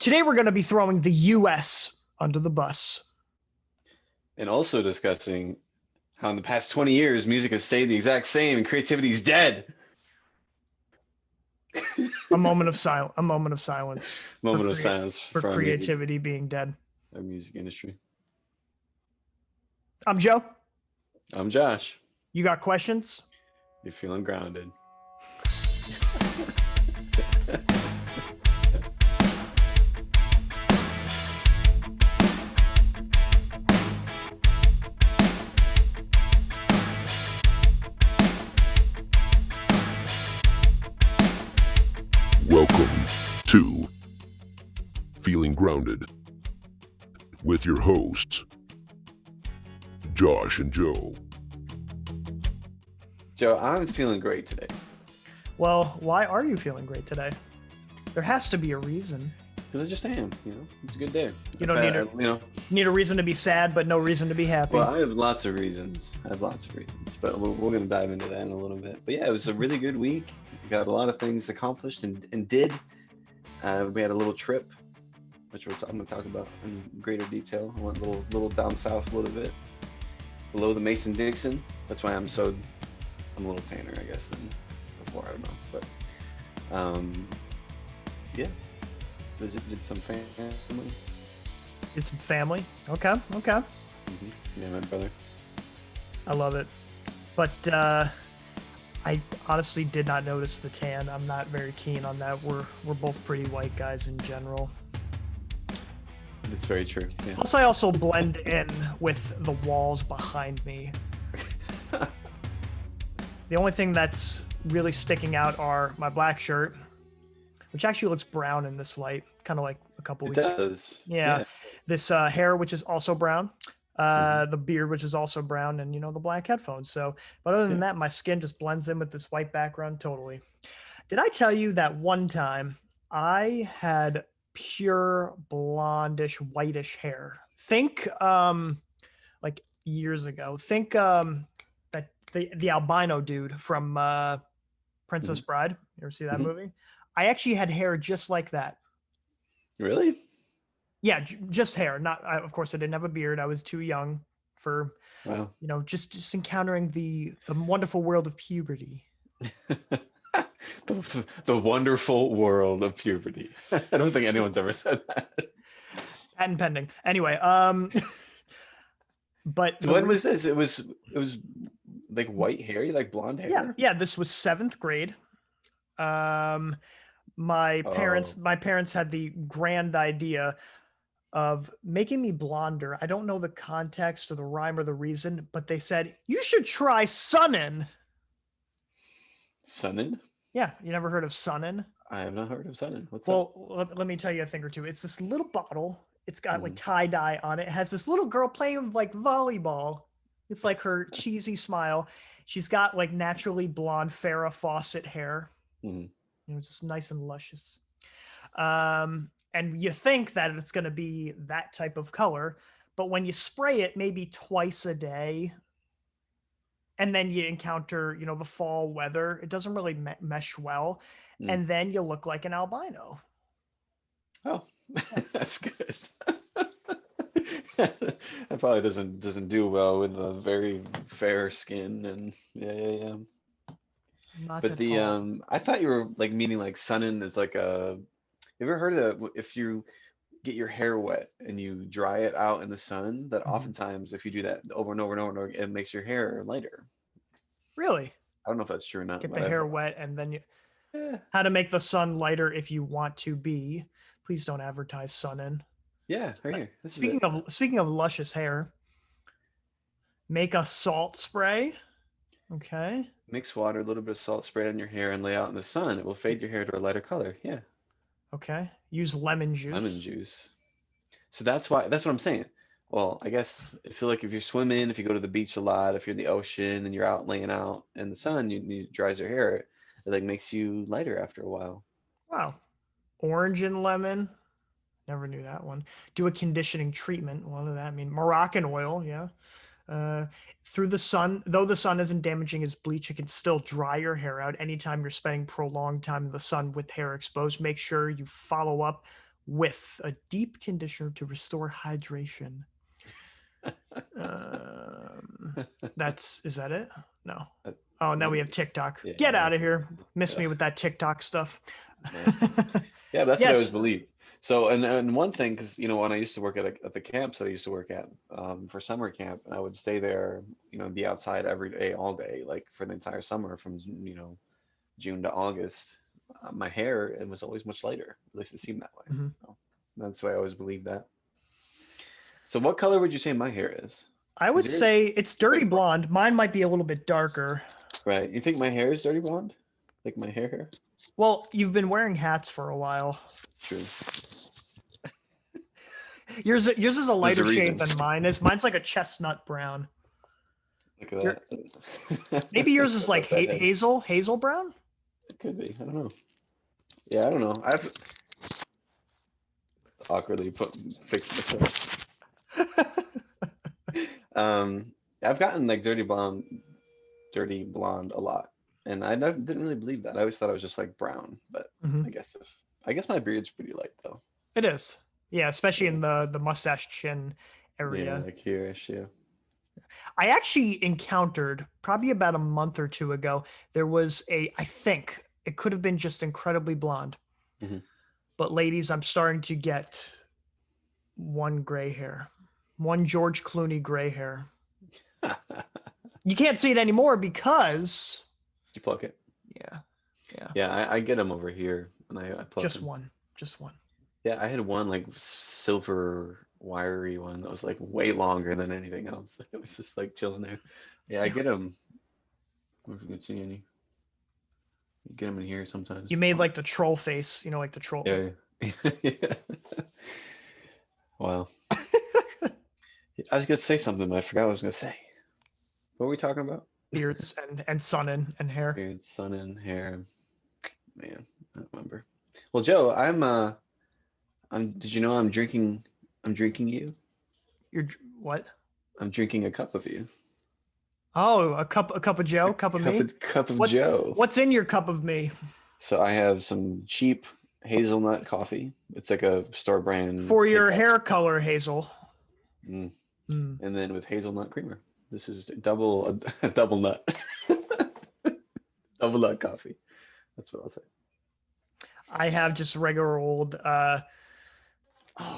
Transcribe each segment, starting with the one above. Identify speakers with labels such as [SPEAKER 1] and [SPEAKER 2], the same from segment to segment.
[SPEAKER 1] Today we're going to be throwing the U.S. under the bus.
[SPEAKER 2] And also discussing how in the past 20 years, music has stayed the exact same and creativity is dead.
[SPEAKER 1] A moment of silence. A moment of silence.
[SPEAKER 2] Moment of silence
[SPEAKER 1] for creativity being dead.
[SPEAKER 2] Our music industry.
[SPEAKER 1] I'm Joe.
[SPEAKER 2] I'm Josh.
[SPEAKER 1] You got questions?
[SPEAKER 2] You're feeling grounded.
[SPEAKER 3] Welcome to Feeling Grounded with your hosts, Josh and Joe.
[SPEAKER 2] Joe, I'm feeling great today.
[SPEAKER 1] Well, why are you feeling great today? There has to be a reason.
[SPEAKER 2] Because I just am, it's a good day.
[SPEAKER 1] You don't need a reason to be sad, but no reason to be happy.
[SPEAKER 2] Well, I have lots of reasons, but we're going to dive into that in a little bit. But yeah, it was a really good week. We got a lot of things accomplished and did. We had a little trip, which I'm going to talk about in greater detail. I went a little down south a little bit, below the Mason-Dixon. That's why I'm a little tanner, I guess, than before. I don't know, but yeah. Did some family.
[SPEAKER 1] Did some family. Okay.
[SPEAKER 2] Mm-hmm. Yeah, my brother.
[SPEAKER 1] I love it. But I honestly did not notice the tan. I'm not very keen on that. We're both pretty white guys in general.
[SPEAKER 2] That's very true. Yeah.
[SPEAKER 1] Plus, I also blend in with the walls behind me. The only thing that's really sticking out are my black shirt, which actually looks brown in this light, kind of like a couple weeks ago.
[SPEAKER 2] It does.
[SPEAKER 1] Yeah. This hair, which is also brown, the beard, which is also brown, and, the black headphones. So, but other than that, my skin just blends in with this white background totally. Did I tell you that one time I had pure blondish, whitish hair? Think like years ago. Think that the albino dude from Princess Bride. You ever see that movie? I actually had hair just like that.
[SPEAKER 2] Really?
[SPEAKER 1] Yeah, just hair. Of course, I didn't have a beard. I was too young for, just encountering the wonderful world of puberty.
[SPEAKER 2] The wonderful world of puberty. I don't think anyone's ever said that.
[SPEAKER 1] Patent pending. Anyway, but
[SPEAKER 2] so when was this? It was like white hair, like blonde hair?
[SPEAKER 1] Yeah. This was 7th grade. My parents had the grand idea of making me blonder. I don't know the context or the rhyme or the reason, but they said, you should try Sunnin.
[SPEAKER 2] Sunnin?
[SPEAKER 1] Yeah. You never heard of Sunnin?
[SPEAKER 2] I have not heard of Sunnin. What's
[SPEAKER 1] that? Well, let me tell you a thing or two. It's this little bottle. It's got like tie-dye on it. It has this little girl playing like volleyball with like her cheesy smile. She's got like naturally blonde Farrah Fawcett hair. It's just nice and luscious. And you think that it's going to be that type of color, but when you spray it maybe twice a day, and then you encounter, the fall weather, it doesn't really mesh well. And then you look like an albino.
[SPEAKER 2] Oh, that's good. That probably doesn't do well with a very fair skin and yeah. But I thought you were like meaning like sunnin is like you ever heard of if you get your hair wet and you dry it out in the sun, that oftentimes if you do that over and over and over and over, it makes your hair lighter.
[SPEAKER 1] Really?
[SPEAKER 2] I don't know if that's true or not.
[SPEAKER 1] Get the hair wet and then how to make the sun lighter if you want to be. Please don't advertise Sunnin.
[SPEAKER 2] Yeah, right here.
[SPEAKER 1] Speaking of luscious hair, make a salt spray. Okay.
[SPEAKER 2] Mix water, a little bit of salt, spray it on your hair, and lay out in the sun. It will fade your hair to a lighter color. Yeah.
[SPEAKER 1] Okay. Use lemon juice.
[SPEAKER 2] So that's what I'm saying. Well, I guess I feel like if you're swimming, if you go to the beach a lot, if you're in the ocean and you're out laying out in the sun, you dries your hair. It like makes you lighter after a while.
[SPEAKER 1] Wow. Orange and lemon. Never knew that one. Do a conditioning treatment. What does that mean? Moroccan oil. Yeah. Through the sun, though the sun isn't damaging as bleach, it can still dry your hair out. Anytime you're spending prolonged time in the sun with hair exposed, make sure you follow up with a deep conditioner to restore hydration. Is that it? No. Oh, now we have TikTok.
[SPEAKER 2] Yeah,
[SPEAKER 1] Get out of
[SPEAKER 2] that's
[SPEAKER 1] here. Miss
[SPEAKER 2] ugh,
[SPEAKER 1] me with that TikTok stuff.
[SPEAKER 2] nasty. Yeah, that's what I always
[SPEAKER 1] Yes.
[SPEAKER 2] believed. So, and one thing, because when I used to work at the camps that I used to work at for summer camp, I would stay there, be outside every day, all day, like for the entire summer from June to August. My hair, it was always much lighter. At least it seemed that way.
[SPEAKER 1] Mhm.
[SPEAKER 2] So that's why I always believed that. So, what color would you say my hair is?
[SPEAKER 1] I
[SPEAKER 2] Is
[SPEAKER 1] would
[SPEAKER 2] yours
[SPEAKER 1] say it's dirty
[SPEAKER 2] like
[SPEAKER 1] blonde. Mine might be a little bit darker.
[SPEAKER 2] right? You think my hair is dirty blonde? Like my hair?
[SPEAKER 1] Well, you've been wearing hats for a while.
[SPEAKER 2] True.
[SPEAKER 1] Yours is a
[SPEAKER 2] There's
[SPEAKER 1] lighter
[SPEAKER 2] a reason.
[SPEAKER 1] shade than mine is. Mine's like a chestnut brown.
[SPEAKER 2] Look at
[SPEAKER 1] Your-
[SPEAKER 2] that.
[SPEAKER 1] Maybe yours is
[SPEAKER 2] Got
[SPEAKER 1] like
[SPEAKER 2] that redhead.
[SPEAKER 1] hazel brown.
[SPEAKER 2] It could be. I don't know. Yeah, I don't know. I've awkwardly fixed myself. I've gotten like dirty blonde a lot, and I didn't really believe that. I always thought I was just like brown, but
[SPEAKER 1] Mhm.
[SPEAKER 2] I guess my beard's pretty light though.
[SPEAKER 1] It is. Yeah, especially
[SPEAKER 2] Yeah.
[SPEAKER 1] in the mustache chin
[SPEAKER 2] Yeah,
[SPEAKER 1] area.
[SPEAKER 2] like here-ish, yeah.
[SPEAKER 1] I actually encountered probably about a month or two ago, there was I think it could have been just incredibly blonde.
[SPEAKER 2] Mhm.
[SPEAKER 1] But ladies, I'm starting to get one gray hair, one George Clooney gray hair. You can't see it anymore because,
[SPEAKER 2] You pluck it.
[SPEAKER 1] yeah,
[SPEAKER 2] Yeah, I get them over here, and I pluck
[SPEAKER 1] just
[SPEAKER 2] them.
[SPEAKER 1] one, just one.
[SPEAKER 2] Yeah, I had one like silver wiry one that was like way longer than anything else. It was just like chilling there. Yeah, I get them. I don't know if you can see any. You get them in here sometimes.
[SPEAKER 1] You made like the troll face, like the troll.
[SPEAKER 2] Yeah. Yeah. Wow. I was gonna say something, but I forgot what I was gonna say. What were we talking about?
[SPEAKER 1] Beards and sun and hair.
[SPEAKER 2] Beard, sun, and hair. Man, I don't remember. Well, Joe, did you know I'm drinking you?
[SPEAKER 1] You're what?
[SPEAKER 2] I'm drinking a cup of you.
[SPEAKER 1] Oh, a cup of Joe, cup of me.
[SPEAKER 2] Cup of Joe.
[SPEAKER 1] What's in your cup of me?
[SPEAKER 2] So I have some cheap hazelnut coffee. It's like a store brand.
[SPEAKER 1] For your
[SPEAKER 2] K-cup.
[SPEAKER 1] hair color, Hazel.
[SPEAKER 2] Mm.
[SPEAKER 1] Mm.
[SPEAKER 2] And then with hazelnut creamer. This is a double nut. Double nut coffee. That's what I'll say.
[SPEAKER 1] I have just regular old oh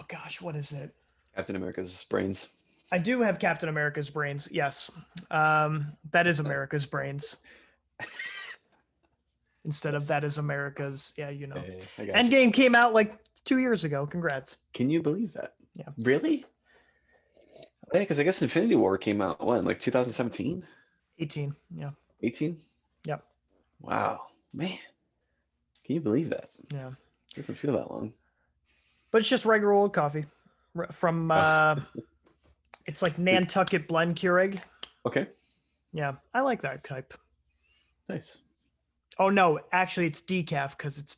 [SPEAKER 1] gosh, what is it?
[SPEAKER 2] Captain America's brains.
[SPEAKER 1] I do have Captain America's brains. Yes. That is America's brains. Instead of that is America's. Yeah,
[SPEAKER 2] Hey, I got you.
[SPEAKER 1] Endgame came out like 2 years ago. Congrats.
[SPEAKER 2] Can you believe that?
[SPEAKER 1] Yeah.
[SPEAKER 2] Really? Yeah, because I guess Infinity War came out when, like 2017?
[SPEAKER 1] 18. Yeah.
[SPEAKER 2] 18?
[SPEAKER 1] Yep.
[SPEAKER 2] Wow. Man. Can you believe that?
[SPEAKER 1] Yeah.
[SPEAKER 2] Doesn't feel that long.
[SPEAKER 1] But it's just regular old coffee from it's like Nantucket blend Keurig.
[SPEAKER 2] Okay.
[SPEAKER 1] Yeah, I like that type.
[SPEAKER 2] Nice.
[SPEAKER 1] Oh no, actually it's decaf because it's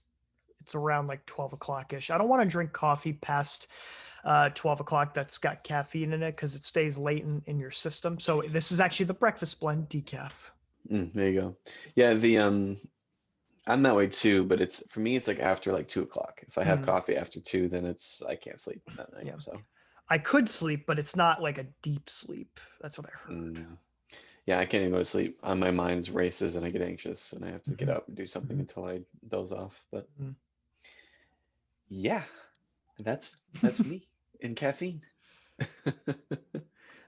[SPEAKER 1] around like 12 o'clock ish. I don't want to drink coffee past 12 o'clock that's got caffeine in it because it stays late in your system. So this is actually the breakfast blend decaf.
[SPEAKER 2] There you go. Yeah, I'm that way too, but for me it's like after like 2 o'clock. If I have coffee after 2, then I can't sleep that night.
[SPEAKER 1] Yeah.
[SPEAKER 2] So
[SPEAKER 1] I could sleep, but it's not like a deep sleep. That's what I heard.
[SPEAKER 2] Yeah, I can't even go to sleep. My mind races and I get anxious and I have to get up and do something until I doze off. But yeah, that's me and caffeine.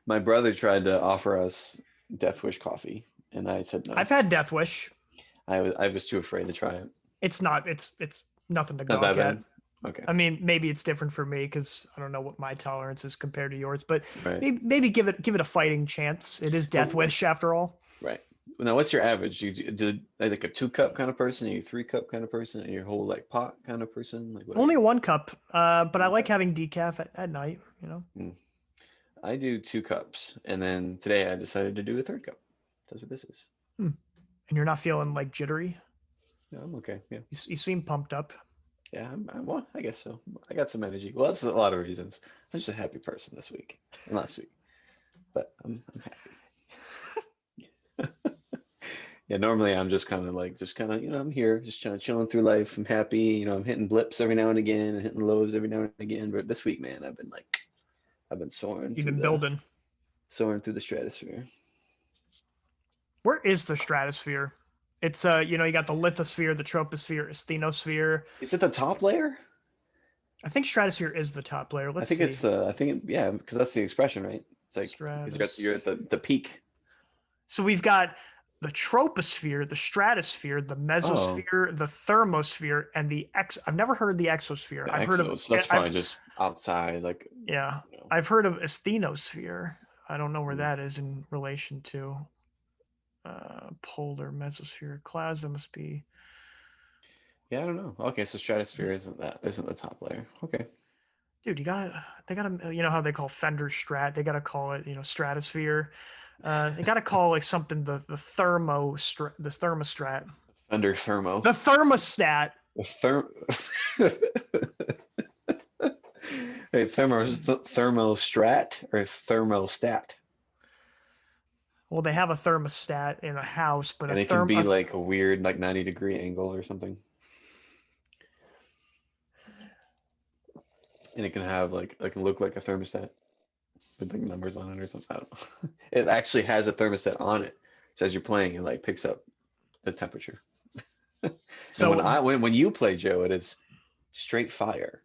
[SPEAKER 2] My brother tried to offer us Death Wish coffee, and I said no.
[SPEAKER 1] I've had Death Wish.
[SPEAKER 2] I was too afraid to try it.
[SPEAKER 1] It's not. It's nothing to
[SPEAKER 2] Not
[SPEAKER 1] gawk
[SPEAKER 2] that
[SPEAKER 1] at.
[SPEAKER 2] bad. Okay.
[SPEAKER 1] I mean, maybe it's different for me because I don't know what my tolerance is compared to yours, but
[SPEAKER 2] Right.
[SPEAKER 1] maybe give it a fighting chance. It is Death Wish after all.
[SPEAKER 2] Right. Now, what's your average? Do like a 2-cup kind of person? Are you a 3-cup kind of person? Are you a whole like pot kind of person? Like what
[SPEAKER 1] Only 1 cup, but I like having decaf at night.
[SPEAKER 2] I do 2 cups, and then today I decided to do a 3rd cup. That's what this is.
[SPEAKER 1] And you're not feeling like jittery.
[SPEAKER 2] No, I'm okay. Yeah.
[SPEAKER 1] You seem pumped up.
[SPEAKER 2] Yeah, well, I guess so. I got some energy. Well, that's a lot of reasons. I'm just a happy person this week and last week, but I'm happy. Yeah, normally I'm just kind of like, I'm here, just chilling through life. I'm happy, I'm hitting blips every now and again and hitting lows every now and again. But this week, man, I've been
[SPEAKER 1] You've been building.
[SPEAKER 2] soaring through the stratosphere.
[SPEAKER 1] Where is the stratosphere? It's you got the lithosphere, the troposphere, asthenosphere.
[SPEAKER 2] Is it the top layer?
[SPEAKER 1] I think stratosphere is the top layer. Let's see.
[SPEAKER 2] Yeah, because that's the expression, right? It's like, because you're at the peak.
[SPEAKER 1] So we've got the troposphere, the stratosphere, the mesosphere, the thermosphere, and I've never heard the exosphere. I've heard of
[SPEAKER 2] that's probably just outside, like.
[SPEAKER 1] Yeah, I've heard of asthenosphere. I don't know where that is in relation to polar mesosphere clouds. That must be.
[SPEAKER 2] Yeah, I don't know. Okay, so stratosphere isn't the top layer. Okay.
[SPEAKER 1] Dude, they gotta, how they call fender strat? They gotta call it, stratosphere. They gotta call like something the thermostrat.
[SPEAKER 2] Under thermo.
[SPEAKER 1] The thermostat.
[SPEAKER 2] Wait, thermostrat or thermostat?
[SPEAKER 1] Well, they have a thermostat in a house, but
[SPEAKER 2] and it can be like a weird, like 90-degree angle or something. And it can have it can look like a thermostat with like numbers on it or something. I don't know. It actually has a thermostat on it. So as you're playing, it like picks up the temperature. So when you play, Joe, it is straight fire.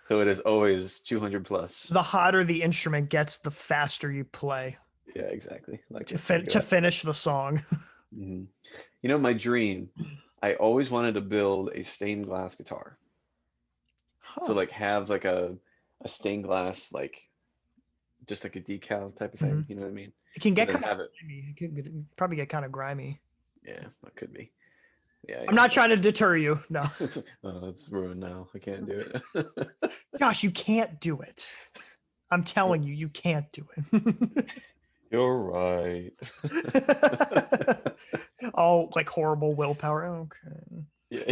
[SPEAKER 2] So it is always 200 plus.
[SPEAKER 1] The hotter the instrument gets, the faster you play.
[SPEAKER 2] Yeah, exactly. Like
[SPEAKER 1] to finish the song.
[SPEAKER 2] Mm-hmm. My dream, I always wanted to build a stained glass guitar. So like have like a stained glass, like just like a decal type of thing. You know what I mean?
[SPEAKER 1] It can get kind of grimy. It could probably get kind of grimy.
[SPEAKER 2] Yeah, it could be. Yeah.
[SPEAKER 1] I'm not trying to deter you. No.
[SPEAKER 2] It's ruined now. I can't do it.
[SPEAKER 1] Gosh, you can't do it. I'm telling you, you can't do it.
[SPEAKER 2] You're right.
[SPEAKER 1] Oh, like horrible willpower. Okay.
[SPEAKER 2] Yeah.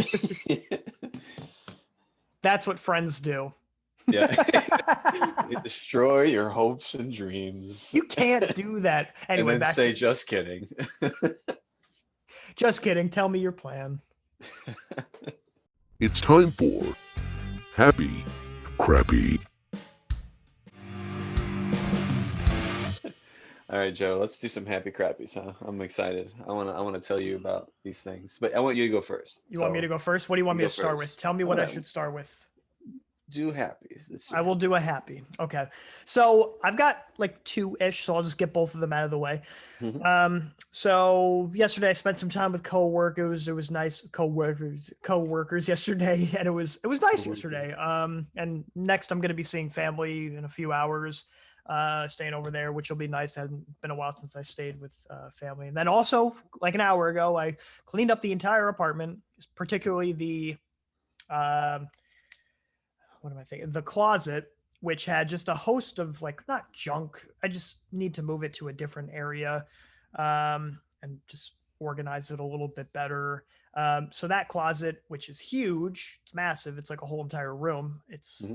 [SPEAKER 1] That's what friends do.
[SPEAKER 2] Yeah. They destroy your hopes and dreams.
[SPEAKER 1] You can't do that. Anyway,
[SPEAKER 2] and then say, just kidding.
[SPEAKER 1] Just kidding. Tell me your plan.
[SPEAKER 3] It's time for Happy Crappy.
[SPEAKER 2] All right, Joe, let's do some happy crappies, huh? I'm excited. I want to tell you about these things, but I want you to go first.
[SPEAKER 1] You want me to go first? What do you want me to start with? Tell me what I should start with.
[SPEAKER 2] Do happy.
[SPEAKER 1] I will do a happy. Okay. So I've got like 2-ish, so I'll just get both of them out of the way. So yesterday I spent some time with coworkers. It was nice. Coworkers yesterday, and it was nice yesterday. And next I'm going to be seeing family in a few hours. Staying over there, which will be nice. It hasn't been a while since I stayed with family. And then also, like an hour ago, I cleaned up the entire apartment, particularly the what am I thinking? The closet, which had just a host of not junk. I just need to move it to a different area and just organize it a little bit better. So that closet, which is huge, it's massive. It's like a whole entire room. It's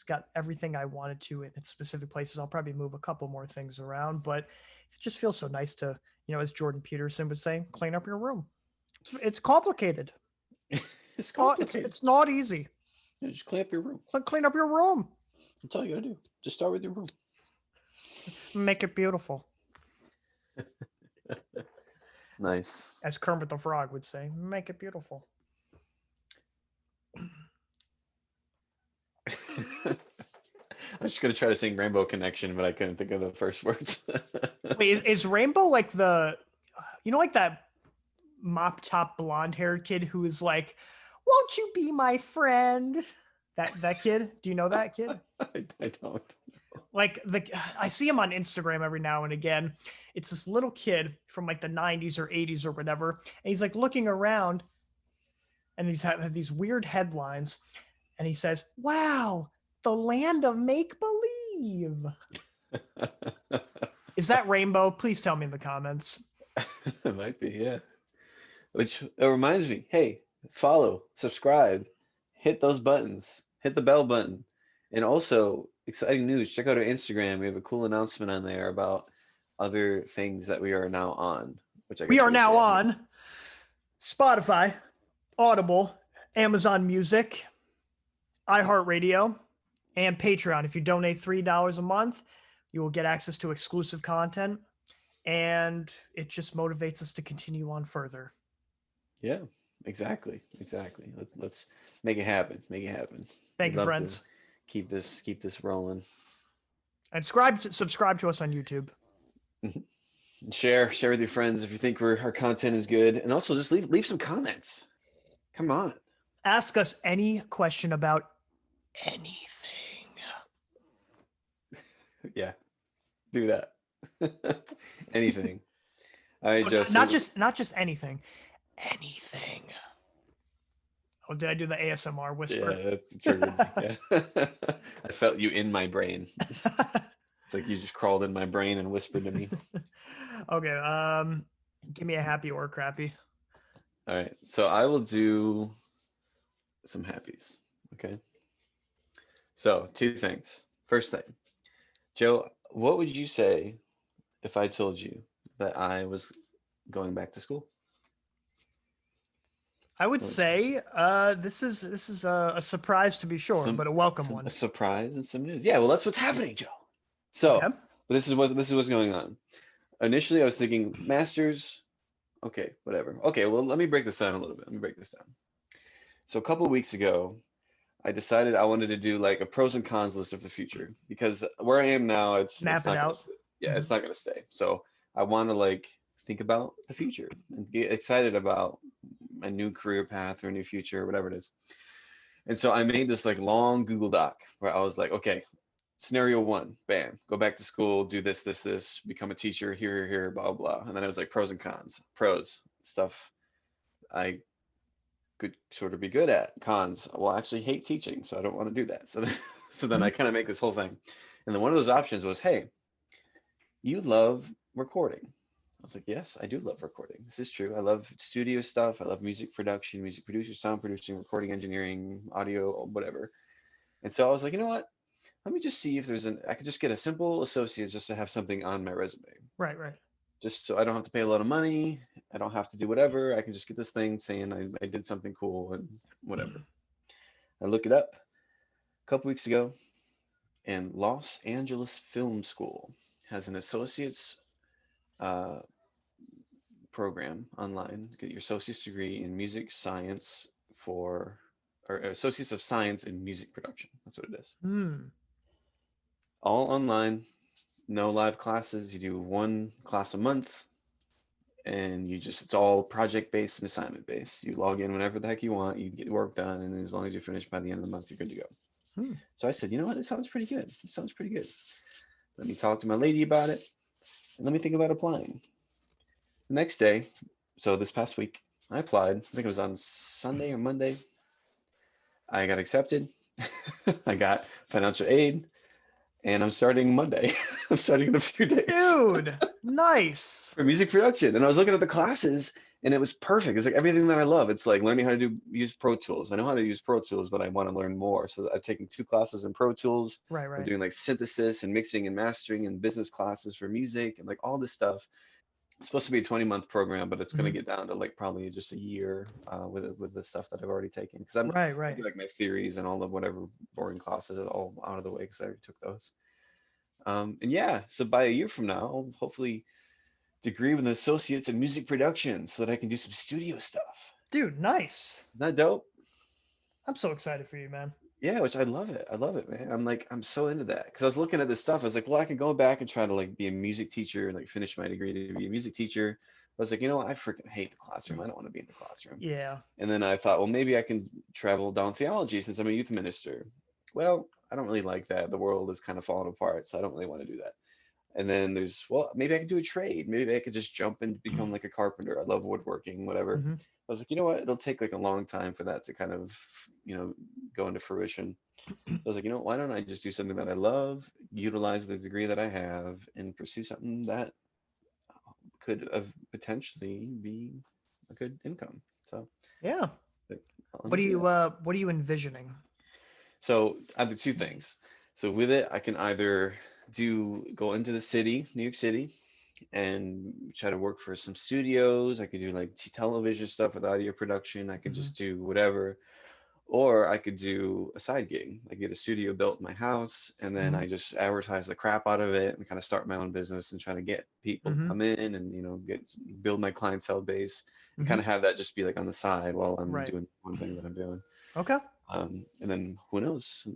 [SPEAKER 1] got everything I wanted to in its specific places. I'll probably move a couple more things around, but it just feels so nice to, as Jordan Peterson would say, clean up your room. It's complicated.
[SPEAKER 2] It's complicated.
[SPEAKER 1] It's not easy.
[SPEAKER 2] Yeah, just clean up your room.
[SPEAKER 1] Clean up your room.
[SPEAKER 2] That's all you gotta do. Just start with your room.
[SPEAKER 1] Make it beautiful.
[SPEAKER 2] Nice.
[SPEAKER 1] As Kermit the Frog would say, make it beautiful.
[SPEAKER 2] I was just gonna try to sing Rainbow Connection, but I couldn't think of the first words.
[SPEAKER 1] Wait, is Rainbow like like that mop top blonde haired kid who is like, won't you be my friend? That kid? Do you know that kid?
[SPEAKER 2] I don't.
[SPEAKER 1] Like I see him on Instagram every now and again. It's this little kid from like the 90s or 80s or whatever. And he's like looking around and he's have these weird headlines. And he says, wow, the land of make-believe. Is that Rainbow? Please tell me in the comments.
[SPEAKER 2] It might be, yeah. Which it reminds me, hey, follow, subscribe, hit those buttons, hit the bell button. And also, exciting news, check out our Instagram. We have a cool announcement on there about other things that we are now on. which I
[SPEAKER 1] We
[SPEAKER 2] guess
[SPEAKER 1] are
[SPEAKER 2] we'll
[SPEAKER 1] now
[SPEAKER 2] say.
[SPEAKER 1] on Spotify, Audible, Amazon Music, iHeartRadio, and Patreon. If you donate $3 a month, you will get access to exclusive content, and it just motivates us to continue on further.
[SPEAKER 2] Yeah, exactly, exactly. Let's make it happen. Make it happen.
[SPEAKER 1] Thank
[SPEAKER 2] We'd
[SPEAKER 1] you,
[SPEAKER 2] love to
[SPEAKER 1] friends.
[SPEAKER 2] keep this rolling.
[SPEAKER 1] And subscribe to us on YouTube.
[SPEAKER 2] And share with your friends if you think our content is good, and also just leave some comments. Come on.
[SPEAKER 1] Ask us any question about anything.
[SPEAKER 2] Yeah, do that. Anything. All right,
[SPEAKER 1] Oh,
[SPEAKER 2] Joe.
[SPEAKER 1] not just anything. Anything. Oh, did I do the ASMR
[SPEAKER 2] Yeah,
[SPEAKER 1] whisper?
[SPEAKER 2] that triggered me. Yeah. I felt you in my brain. It's like you just crawled in my brain and whispered to me.
[SPEAKER 1] Okay, give me a happy or a crappy.
[SPEAKER 2] All right. So I will do some happies. Okay. So, two things. First thing, Joe, what would you say if I told you that I was going back to school?
[SPEAKER 1] I would
[SPEAKER 2] What would you say?
[SPEAKER 1] say this is a surprise to be sure,
[SPEAKER 2] Some,
[SPEAKER 1] but a welcome
[SPEAKER 2] some a
[SPEAKER 1] one.
[SPEAKER 2] surprise and some news. Yeah, well, that's what's happening, Joe.
[SPEAKER 1] Okay.
[SPEAKER 2] So, but this is what's going on. Initially, I was thinking masters. Okay, whatever. Okay, well, let me break this down a little bit. Let me break this down. So, a couple of weeks ago, I decided I wanted to do like a pros and cons list of the future because where I am now, it's
[SPEAKER 1] Map it
[SPEAKER 2] not gonna
[SPEAKER 1] out.
[SPEAKER 2] stay. Yeah,
[SPEAKER 1] Mhm.
[SPEAKER 2] it's not gonna stay. So I want to like think about the future and get excited about a new career path or a new future or whatever it is. And so I made this like long Google Doc where I was like, okay, scenario one, bam, go back to school, do this, become a teacher, here, blah, blah. And then it was like pros and cons. Pros, stuff I could sort of be good at. Cons, well, I actually hate teaching, so I don't want to do that. So then, so then I
[SPEAKER 1] Mhm.
[SPEAKER 2] kind of make this whole thing. And then one of those options was, hey, you love recording. I was like, yes, I do love recording. This is true. I love studio stuff. I love music production, music producer, sound producing, recording engineering, audio, whatever. And so I was like, you know what? Let me just see if I could just get a simple associate just to have something on my resume.
[SPEAKER 1] Right, right.
[SPEAKER 2] Just so I don't have to pay a lot of money. I don't have to do whatever. I can just get this thing saying I did something cool and whatever. I look it up a couple weeks ago, and Los Angeles Film School has an associate's uh, program online. Get your associate's degree in music science or associates of science in music production. That's what it is.
[SPEAKER 1] Hmm.
[SPEAKER 2] All online, no live classes. You do one class a month, and it's all project based and assignment based. You log in whenever the heck you want. You get work done, and then as long as you're finished by the end of the month, you're good to go.
[SPEAKER 1] Hmm.
[SPEAKER 2] So I said, you know what? It sounds pretty good. It sounds pretty good. Let me talk to my lady about it, and let me think about applying. The next day, so this past week, I applied. I think it was on Sunday or Monday. I got accepted. I got financial aid, and I'm starting Monday. I'm starting in a few days
[SPEAKER 1] Dude, nice.
[SPEAKER 2] for music production. And I was looking at the classes, and it was perfect. It's like everything that I love. It's like learning how to use Pro Tools. I know how to use Pro Tools, but I want to learn more. So I've taken 2 classes in Pro Tools.
[SPEAKER 1] Right,
[SPEAKER 2] I'm
[SPEAKER 1] right.
[SPEAKER 2] doing like synthesis and mixing and mastering and business classes for music and like all this stuff. It's supposed to be a 20-month program, but it's going to
[SPEAKER 1] Mhm.
[SPEAKER 2] get down to like probably just a year with the stuff that I've already taken. Because I'm
[SPEAKER 1] Right,
[SPEAKER 2] maybe
[SPEAKER 1] right.
[SPEAKER 2] like my theories and all of whatever boring classes are all out of the way because I already took those. And yeah, so by a year from now, I'll hopefully degree with an associates in music production so that I can do some studio stuff.
[SPEAKER 1] Dude, nice.
[SPEAKER 2] Isn't that dope?
[SPEAKER 1] I'm so excited for you, man.
[SPEAKER 2] Yeah, which I love it. I love it, man. I'm so into that because I was looking at this stuff. I was like, well, I could go back and try to like be a music teacher and like finish my degree to be a music teacher. I was like, you know what? I freaking hate the classroom. I don't want to be in the classroom.
[SPEAKER 1] Yeah.
[SPEAKER 2] And then I thought, well, maybe I can travel down theology since I'm a youth minister. Well, I don't really like that. The world is kind of falling apart, so I don't really want to do that. And then well, maybe I could do a trade. Maybe I could just jump and become like a carpenter. I love woodworking, whatever.
[SPEAKER 1] Hmm.
[SPEAKER 2] I was like, you know what? It'll take like a long time for that to kind of, go into fruition. So I was like, why don't I just do something that I love, utilize the degree that I have, and pursue something that could potentially be a good income. So
[SPEAKER 1] Yeah.
[SPEAKER 2] like, let me do that.
[SPEAKER 1] What are you envisioning?
[SPEAKER 2] So I have the two things. So with it, I can either go into the city, New York City, and try to work for some studios. I could do like television stuff with audio production. I could
[SPEAKER 1] Hmm.
[SPEAKER 2] just do whatever. Or I could do a side gig, like get a studio built in my house, and then
[SPEAKER 1] Hmm.
[SPEAKER 2] I just advertise the crap out of it and kind of start my own business and try to get people to
[SPEAKER 1] Hmm.
[SPEAKER 2] come in and get build my clientele base and
[SPEAKER 1] Hmm.
[SPEAKER 2] kind of have that just be like on the side while I'm
[SPEAKER 1] Right.
[SPEAKER 2] doing one thing that I'm doing.
[SPEAKER 1] Okay.
[SPEAKER 2] And then who knows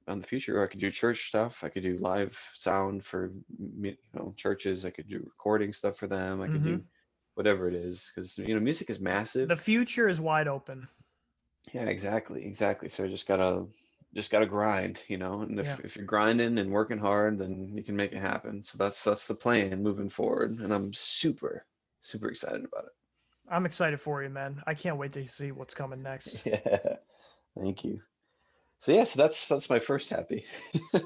[SPEAKER 2] on the future? Or I could do church stuff. I could do live sound for churches. I could do recording stuff for them. I could
[SPEAKER 1] Hmm.
[SPEAKER 2] do whatever it is because music is massive.
[SPEAKER 1] The future is wide open.
[SPEAKER 2] Yeah, exactly, exactly. So I just gotta grind, and
[SPEAKER 1] Yeah.
[SPEAKER 2] if you're grinding and working hard, then you can make it happen. So that's the plan moving forward, and I'm super, super excited about
[SPEAKER 1] I'm excited for you, man. I can't wait to see what's coming next.
[SPEAKER 2] it. Yeah, thank you. So yeah, so that's my first happy.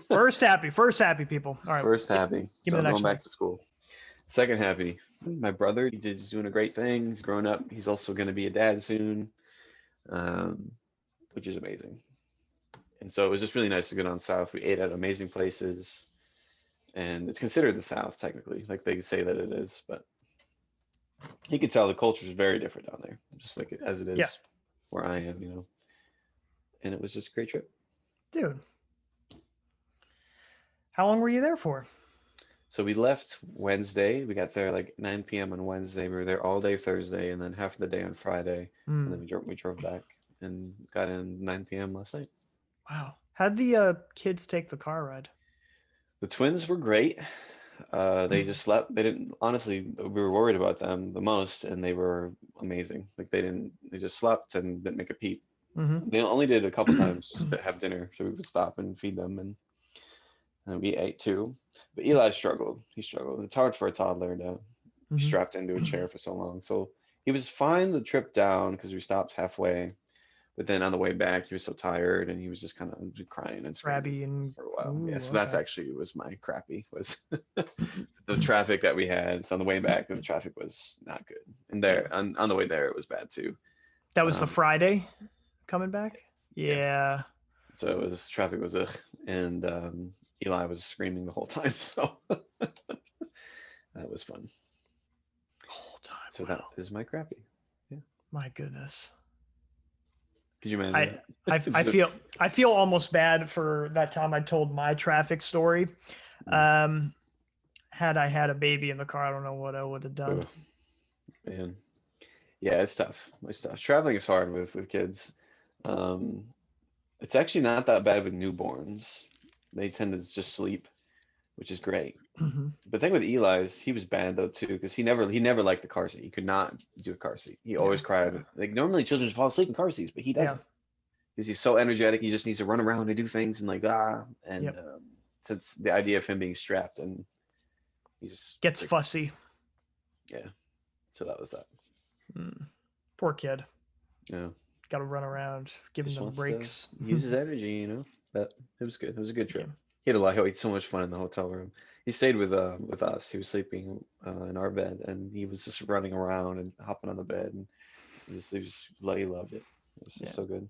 [SPEAKER 1] First happy people. All right.
[SPEAKER 2] First happy.
[SPEAKER 1] Give me
[SPEAKER 2] So
[SPEAKER 1] the next
[SPEAKER 2] going
[SPEAKER 1] one.
[SPEAKER 2] back to school. Second happy. My brother, he's doing a great thing. He's grown up. He's also going to be a dad soon, um, which is amazing. And so it was just really nice to go down south. We ate at amazing places, and it's considered the South technically, like they say that it is, but you could tell the culture is very different down there, just like as it
[SPEAKER 1] Yeah.
[SPEAKER 2] is where I am. And it was just a great trip.
[SPEAKER 1] Dude. How long were you there for?
[SPEAKER 2] So we left Wednesday. We got there like 9 p.m. on Wednesday. We were there all day Thursday, and then half of the day on Friday, and then
[SPEAKER 1] Mm,
[SPEAKER 2] we drove back and got in 9 p.m. last night.
[SPEAKER 1] wow. How'd the kids take the car ride?
[SPEAKER 2] The twins were great. They just slept. They didn't, honestly, we were worried about them the most, and they were amazing. Like they just slept and didn't make a peep.
[SPEAKER 1] Mm-hmm.
[SPEAKER 2] They only did a couple times just to have dinner, so we would stop and feed them, and we ate too. But Eli struggled. He struggled. It's hard for a toddler to be
[SPEAKER 1] Mm-hmm.
[SPEAKER 2] strapped into a chair for so long. So he was fine the trip down because we stopped halfway. But then on the way back, he was so tired and he was just kind of crying and screaming
[SPEAKER 1] Crabby and
[SPEAKER 2] for a while. Yeah,
[SPEAKER 1] ooh,
[SPEAKER 2] so that's
[SPEAKER 1] okay.
[SPEAKER 2] actually was my crappy was the traffic that we had. So on the way back, the traffic was not good, and
[SPEAKER 1] Yeah.
[SPEAKER 2] there on the way there, it was bad too.
[SPEAKER 1] That was the
[SPEAKER 2] Um,
[SPEAKER 1] Friday coming back?
[SPEAKER 2] yeah,
[SPEAKER 1] Yeah.
[SPEAKER 2] so it was traffic was ugh, and Eli was screaming the whole time. So that was fun.
[SPEAKER 1] Whole time.
[SPEAKER 2] So
[SPEAKER 1] Wow.
[SPEAKER 2] that is my crappy. Yeah,
[SPEAKER 1] My goodness.
[SPEAKER 2] could you imagine
[SPEAKER 1] I
[SPEAKER 2] that?
[SPEAKER 1] I
[SPEAKER 2] So-
[SPEAKER 1] feel almost bad for that time I told my traffic story. Um had I had a baby in the car, I don't know what I would have done.
[SPEAKER 2] ugh, man, yeah, it's tough. It's tough. Traveling is hard with kids. Um, it's actually not that bad with newborns. They tend to just sleep, which is great.
[SPEAKER 1] Hmm.
[SPEAKER 2] The thing with Eli is he was bad though too, because he never liked the car seat. He could not do a car seat. He always
[SPEAKER 1] Yeah.
[SPEAKER 2] cried. Like normally children just fall asleep in car seats, but he
[SPEAKER 1] Yeah.
[SPEAKER 2] doesn't because he's so energetic. He just needs to run around and do things and like and
[SPEAKER 1] Yep.
[SPEAKER 2] since the idea of him being strapped and he just
[SPEAKER 1] Gets
[SPEAKER 2] like,
[SPEAKER 1] fussy.
[SPEAKER 2] yeah. So that was that.
[SPEAKER 1] Mm. Poor kid.
[SPEAKER 2] Yeah.
[SPEAKER 1] Got to run around, giving
[SPEAKER 2] Just
[SPEAKER 1] them
[SPEAKER 2] wants
[SPEAKER 1] breaks.
[SPEAKER 2] to use his energy. But it was good. It was a good trip.
[SPEAKER 1] Yeah.
[SPEAKER 2] He had a lot. He had so much fun in the hotel room. He stayed with us. He was sleeping in our bed, and he was just running around and hopping on the bed, and he loved it. It was just
[SPEAKER 1] Yeah.
[SPEAKER 2] so good.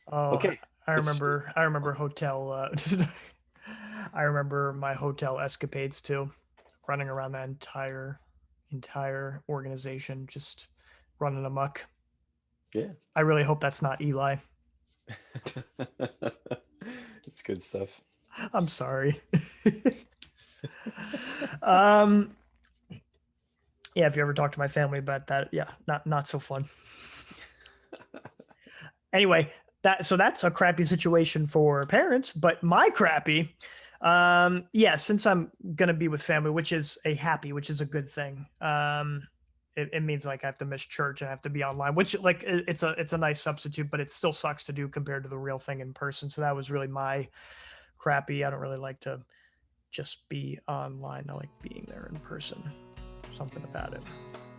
[SPEAKER 1] Oh,
[SPEAKER 2] Okay,
[SPEAKER 1] I
[SPEAKER 2] let's-
[SPEAKER 1] remember hotel. I remember my hotel escapades too, running around that entire organization, just running amok.
[SPEAKER 2] Yeah,
[SPEAKER 1] I really hope that's not Eli.
[SPEAKER 2] it's good stuff.
[SPEAKER 1] I'm sorry. um, yeah, if you ever talk to my family about that, yeah, not so fun. Anyway, that's a crappy situation for parents, but my crappy, yeah, since I'm gonna be with family, which is a good thing. It means like I have to miss church and I have to be online, which like it's a nice substitute, but it still sucks to do compared to the real thing in person. So that was really my crappy. I don't really like to just be online. I like being there in person. Something about it.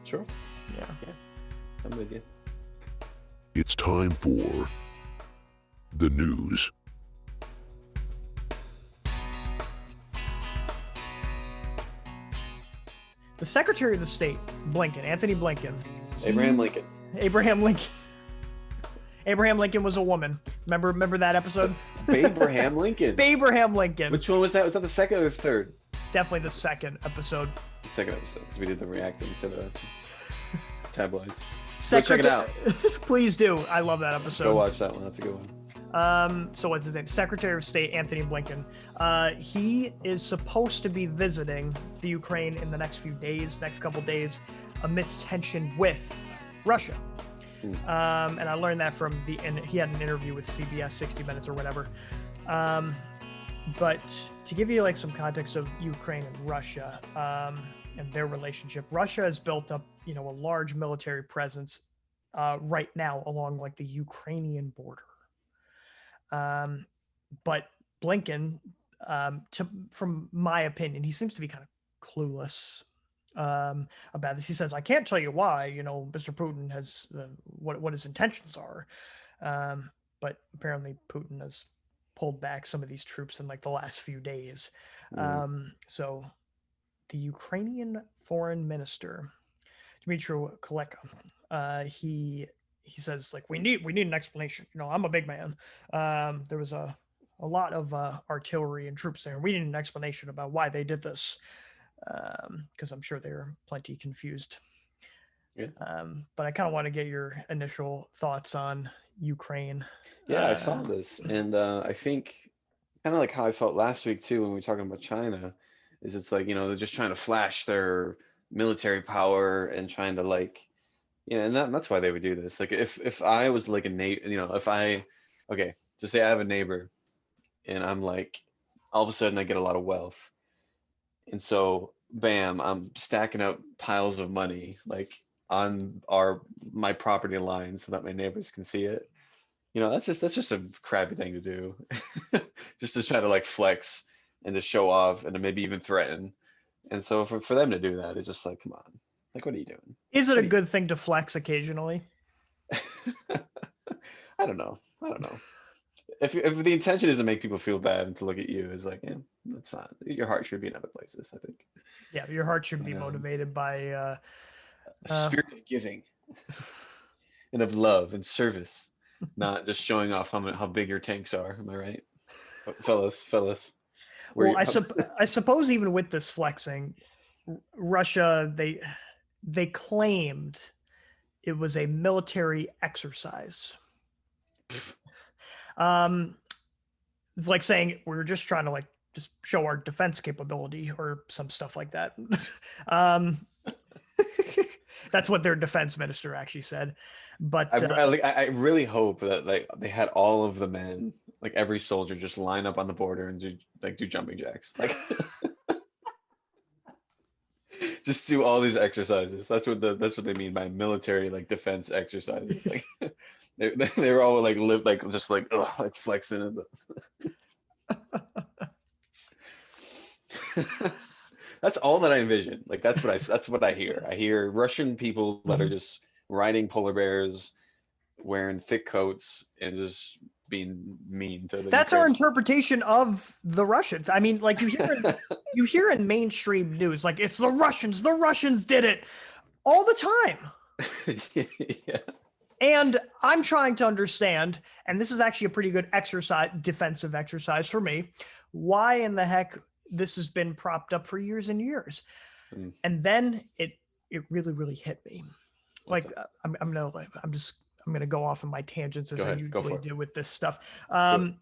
[SPEAKER 2] Sure,
[SPEAKER 1] Yeah.
[SPEAKER 2] I'm with you.
[SPEAKER 3] It's time for the news.
[SPEAKER 1] The Secretary of the State, Anthony Blinken.
[SPEAKER 2] Abraham Lincoln.
[SPEAKER 1] Abraham Lincoln. Abraham Lincoln was a woman. Remember that episode?
[SPEAKER 2] Abraham Lincoln.
[SPEAKER 1] Abraham Lincoln.
[SPEAKER 2] Which one was that? Was that the second or the third?
[SPEAKER 1] definitely the second episode.
[SPEAKER 2] The second episode, because we did the reacting to the tabloids. Go check it
[SPEAKER 1] Secretary,
[SPEAKER 2] out.
[SPEAKER 1] please do. I love that episode.
[SPEAKER 2] Go watch that one. That's a good one.
[SPEAKER 1] So what's his name? Secretary of State Anthony Blinken. He is supposed to be visiting the Ukraine in the next couple days, amidst tension with Russia. And I learned that and he had an interview with CBS 60 Minutes or whatever. But to give you like some context of Ukraine and Russia and their relationship, Russia has built up, a large military presence right now along like the Ukrainian border. But Blinken, from my opinion, he seems to be kind of clueless about this. He says, I can't tell you why, Mr. Putin has what his intentions are. But apparently Putin has pulled back some of these troops in like the last few days. So the Ukrainian foreign minister, Dmytro Kuleba, he says like, we need an explanation. I'm a big man. There was a lot of artillery and troops there. We need an explanation about why they did this. Because I'm sure they're plenty confused.
[SPEAKER 2] Yeah.
[SPEAKER 1] But I kind of want to get your initial thoughts on Ukraine.
[SPEAKER 2] Yeah, I saw this, and I think kind of like how I felt last week too when we were talking about China, is it's like, they're just trying to flash their military power and trying to like, and that's why they would do this. Like if I was like a neighbor, to say I have a neighbor and I'm like, all of a sudden I get a lot of wealth. And so, bam, I'm stacking up piles of money like on my property line so that my neighbors can see it. That's just a crappy thing to do. Just to try to like flex and to show off and to maybe even threaten. And so for them to do that, it's just like, come on, like, what are you doing?
[SPEAKER 1] Is it a good thing to flex occasionally?
[SPEAKER 2] I don't know. If the intention is to make people feel bad and to look at you, is like, that's not. Your heart should be in other places, I think.
[SPEAKER 1] Yeah, your heart should be motivated by
[SPEAKER 2] a spirit of giving and of love and service, not just showing off how big your tanks are. Am I right, fellas?
[SPEAKER 1] Well, I suppose even with this flexing, Russia they claimed it was a military exercise. Like saying we're just trying to like just show our defense capability or some stuff like that. That's what their defense minister actually said. But
[SPEAKER 2] I really hope that like they had all of the men, like every soldier, just line up on the border and do jumping jacks, like just do all these exercises. That's what they mean by military like defense exercises. Like they were all like live like just like like flexing. That's all that I envision. Like that's what I hear. I hear Russian people that are just riding polar bears, wearing thick coats, and just being mean to them.
[SPEAKER 1] That's our interpretation of the Russians. I mean, like you hear in mainstream news, like it's the Russians did it all the time.
[SPEAKER 2] Yeah.
[SPEAKER 1] And I'm trying to understand, and this is actually a pretty good defensive exercise for me, why in the heck this has been propped up for years and years. And then it really, really hit me. Like I'm gonna go off on my tangents as I usually do with this stuff.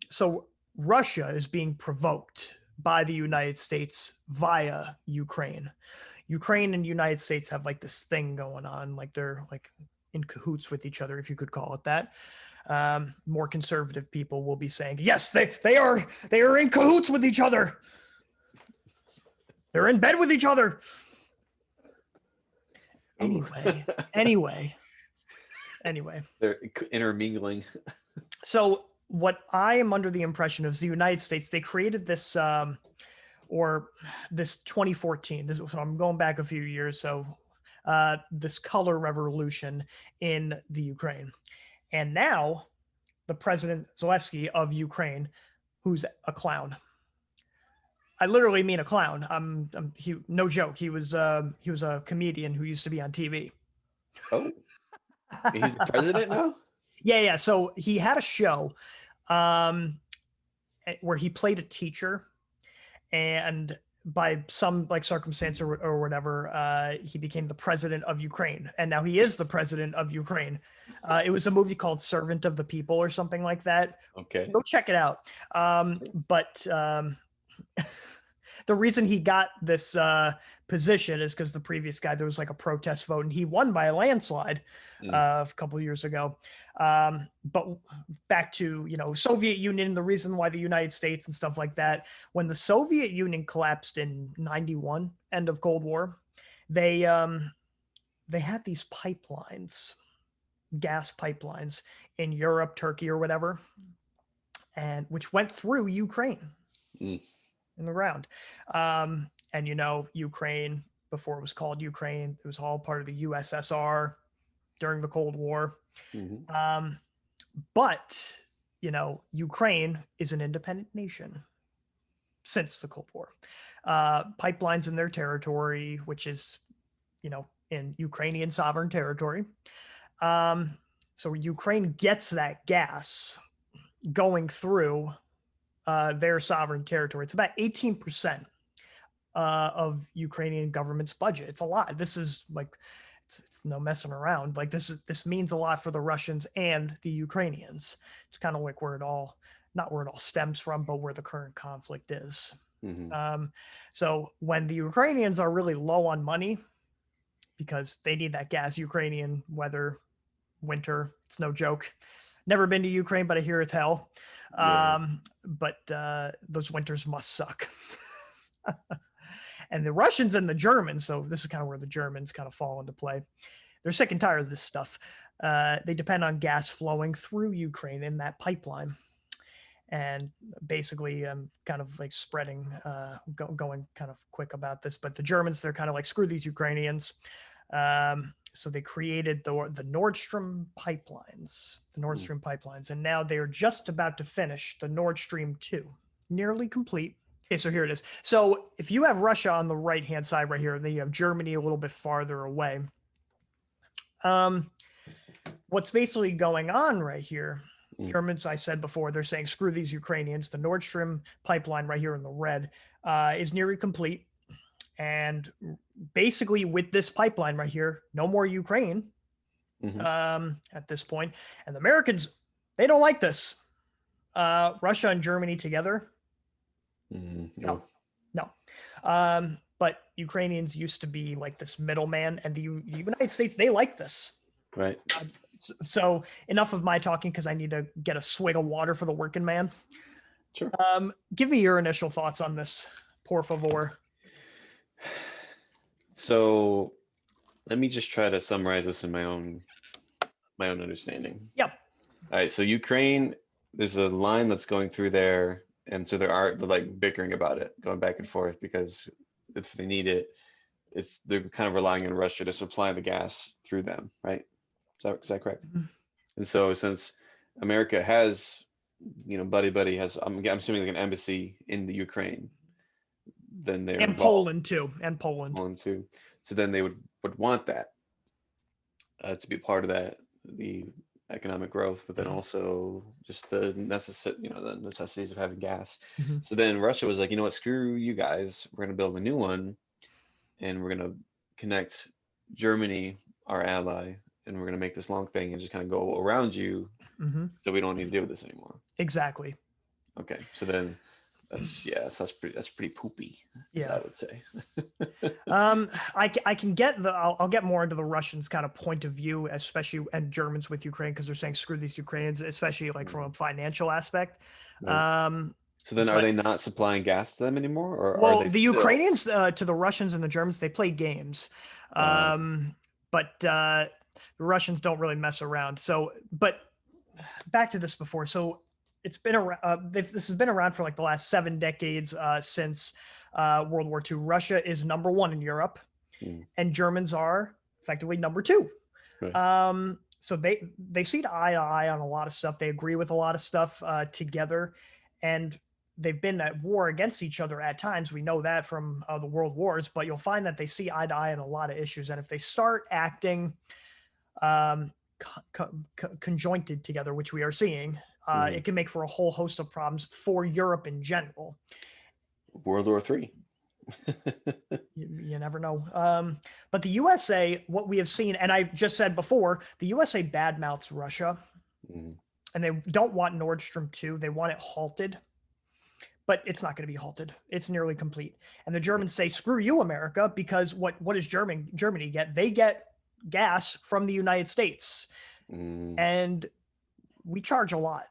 [SPEAKER 1] So Russia is being provoked by the United States via Ukraine. Ukraine and the United States have like this thing going on, like they're like in cahoots with each other, if you could call it that. More conservative people will be saying, yes, they are in cahoots with each other. They're in bed with each other. Anyway.
[SPEAKER 2] They're intermingling.
[SPEAKER 1] So what I am under the impression of is the United States, they created this, this 2014, so I'm going back a few years. So this color revolution in the Ukraine. And now the President Zelensky of Ukraine, who's a clown. I literally mean a clown. No joke. He was a comedian who used to be on TV.
[SPEAKER 2] Oh, he's the president now?
[SPEAKER 1] Yeah. So he had a show where he played a teacher, and by some like circumstance or whatever, he became the president of Ukraine, and now he is the president of Ukraine. It was a movie called Servant of the People or something like that.
[SPEAKER 2] Okay.
[SPEAKER 1] Go check it out. But the reason he got this position is because the previous guy, there was like a protest vote, and he won by a landslide a couple of years ago. But back to, Soviet Union, the reason why the United States and stuff like that, when the Soviet Union collapsed in 91, end of Cold War, they had these pipelines, gas pipelines in Europe, Turkey, or whatever, and which went through Ukraine in the ground. And Ukraine, before it was called Ukraine, it was all part of the USSR during the Cold War. But Ukraine is an independent nation since the Cold War. Pipelines in their territory, which is, in Ukrainian sovereign territory. So Ukraine gets that gas going through their sovereign territory. It's about 18% of Ukrainian government's budget. It's a lot. This is like, it's no messing around. Like this means a lot for the Russians and the Ukrainians. It's kind of like not where it all stems from, but where the current conflict is. So when the Ukrainians are really low on money, because they need that gas, Ukrainian weather, winter, it's no joke. Never been to Ukraine, but I hear it's hell. But those winters must suck. And the Russians and the Germans, so this is kind of where the Germans kind of fall into play. They're sick and tired of this stuff. They depend on gas flowing through Ukraine in that pipeline. And basically, I'm kind of like spreading, going kind of quick about this, but the Germans, they're kind of like, screw these Ukrainians. So they created the Nord Stream pipelines, and now they're just about to finish the Nord Stream 2, nearly complete. Okay, so here it is. So if you have Russia on the right-hand side right here, and then you have Germany a little bit farther away, what's basically going on right here, Germans, I said before, they're saying, screw these Ukrainians. The Nord Stream pipeline right here in the red is nearly complete. And basically with this pipeline right here, no more Ukraine at this point. And the Americans, they don't like this. Russia and Germany together. No. But Ukrainians used to be like this middleman, and the United States, they like this.
[SPEAKER 2] Right.
[SPEAKER 1] So enough of my talking, because I need to get a swig of water for the working man.
[SPEAKER 2] Sure.
[SPEAKER 1] Give me your initial thoughts on this, por favor.
[SPEAKER 2] So let me just try to summarize this in my own understanding.
[SPEAKER 1] Yep.
[SPEAKER 2] All right. So Ukraine, there's a line that's going through there, and so they're like bickering about it, going back and forth, because if they need it, they're kind of relying on Russia to supply the gas through them, right? Is that correct? And so since America has, buddy has, I'm assuming like an embassy in the Ukraine, then they're
[SPEAKER 1] and Poland too.
[SPEAKER 2] So then they would want that to be part of that, the economic growth, but then also just the necessities of having gas. So then Russia was like, you know what, screw you guys, we're going to build a new one, and we're going to connect Germany, our ally, and we're going to make this long thing and just kind of go around you, so we don't need to deal with this anymore.
[SPEAKER 1] Exactly.
[SPEAKER 2] Okay, so then that's pretty poopy, as I would say.
[SPEAKER 1] I can get I'll get more into the Russians' kind of point of view, especially, and Germans with Ukraine, because they're saying screw these Ukrainians, especially like from a financial aspect.
[SPEAKER 2] Right. So then, are they not supplying gas to them anymore, or are they
[SPEAKER 1] the Ukrainians to the Russians and the Germans, they play games, but the Russians don't really mess around. So, but back to this before. So it's been around. This has been around for like the last 7 decades since World War II. Russia is number 1 in Europe, and Germans are effectively number 2. Right. So they see eye to eye on a lot of stuff. They agree with a lot of stuff together, and they've been at war against each other at times. We know that from the world wars, but you'll find that they see eye to eye on a lot of issues. And if they start acting conjointed together, which we are seeing, it can make for a whole host of problems for Europe in general.
[SPEAKER 2] World War III.
[SPEAKER 1] You never know. But the USA, what we have seen, and I just said before, the USA badmouths Russia, and they don't want Nord Stream 2. They want it halted, but it's not going to be halted. It's nearly complete. And the Germans say, "Screw you, America," because what does Germany get? They get gas from the United States, and we charge a lot.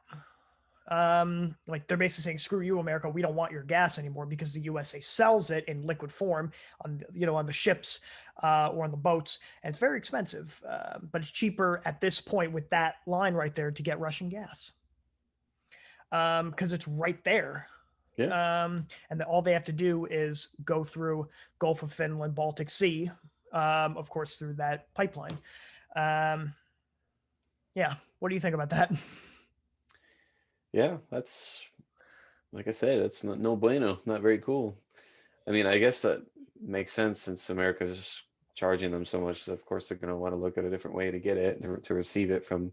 [SPEAKER 1] Like they're basically saying, "Screw you, America. We don't want your gas anymore," because the USA sells it in liquid form on on the ships or on the boats, and it's very expensive. But it's cheaper at this point with that line right there to get Russian gas because it's right there.
[SPEAKER 2] Yeah.
[SPEAKER 1] And all they have to do is go through Gulf of Finland, Baltic Sea, of course, through that pipeline. Yeah. What do you think about that?
[SPEAKER 2] Yeah, that's like I said, it's no bueno, not very cool. I mean, I guess that makes sense since America's charging them so much. Of course, they're going to want to look at a different way to get it, to receive it from,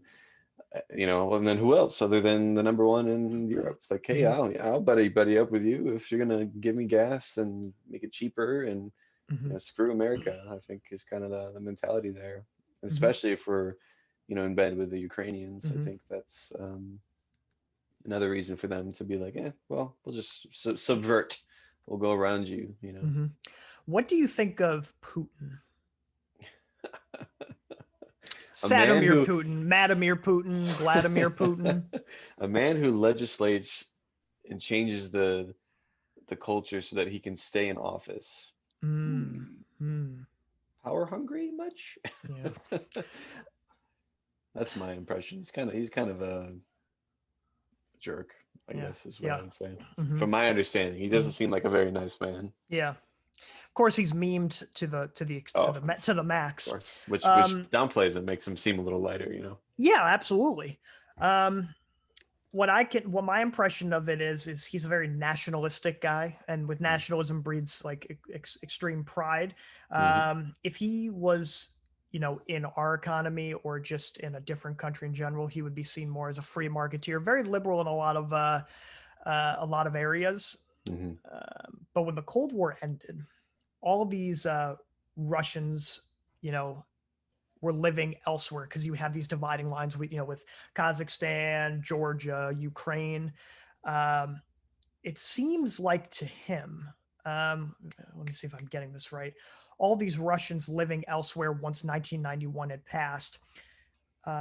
[SPEAKER 2] and then who else other than the number one in Europe? Like, hey, I'll buddy up with you if you're going to give me gas and make it cheaper, and screw America. I think is kind of the mentality there, especially if we're, in bed with the Ukrainians. I think that's another reason for them to be like, well, we'll just subvert. We'll go around you,
[SPEAKER 1] What do you think of Putin?
[SPEAKER 2] Vladimir
[SPEAKER 1] Putin, Vladimir Putin.
[SPEAKER 2] A man who legislates and changes the culture so that he can stay in office. Power hungry much?
[SPEAKER 1] Yeah.
[SPEAKER 2] That's my impression. He's kind of a jerk, I guess is what I would say. From my understanding, he doesn't seem like a very nice man.
[SPEAKER 1] Yeah. Of course, he's memed to the max.
[SPEAKER 2] Of course, which downplays it, makes him seem a little lighter,
[SPEAKER 1] Yeah, absolutely. What my impression of it is he's a very nationalistic guy, and with nationalism breeds like extreme pride. If he was, in our economy or just in a different country in general, he would be seen more as a free marketeer, very liberal in a lot of areas. But when the Cold War ended, all of these Russians, were living elsewhere because you have these dividing lines with Kazakhstan, Georgia, Ukraine. It seems like to him, let me see if I'm getting this right. All these Russians living elsewhere once 1991 had passed,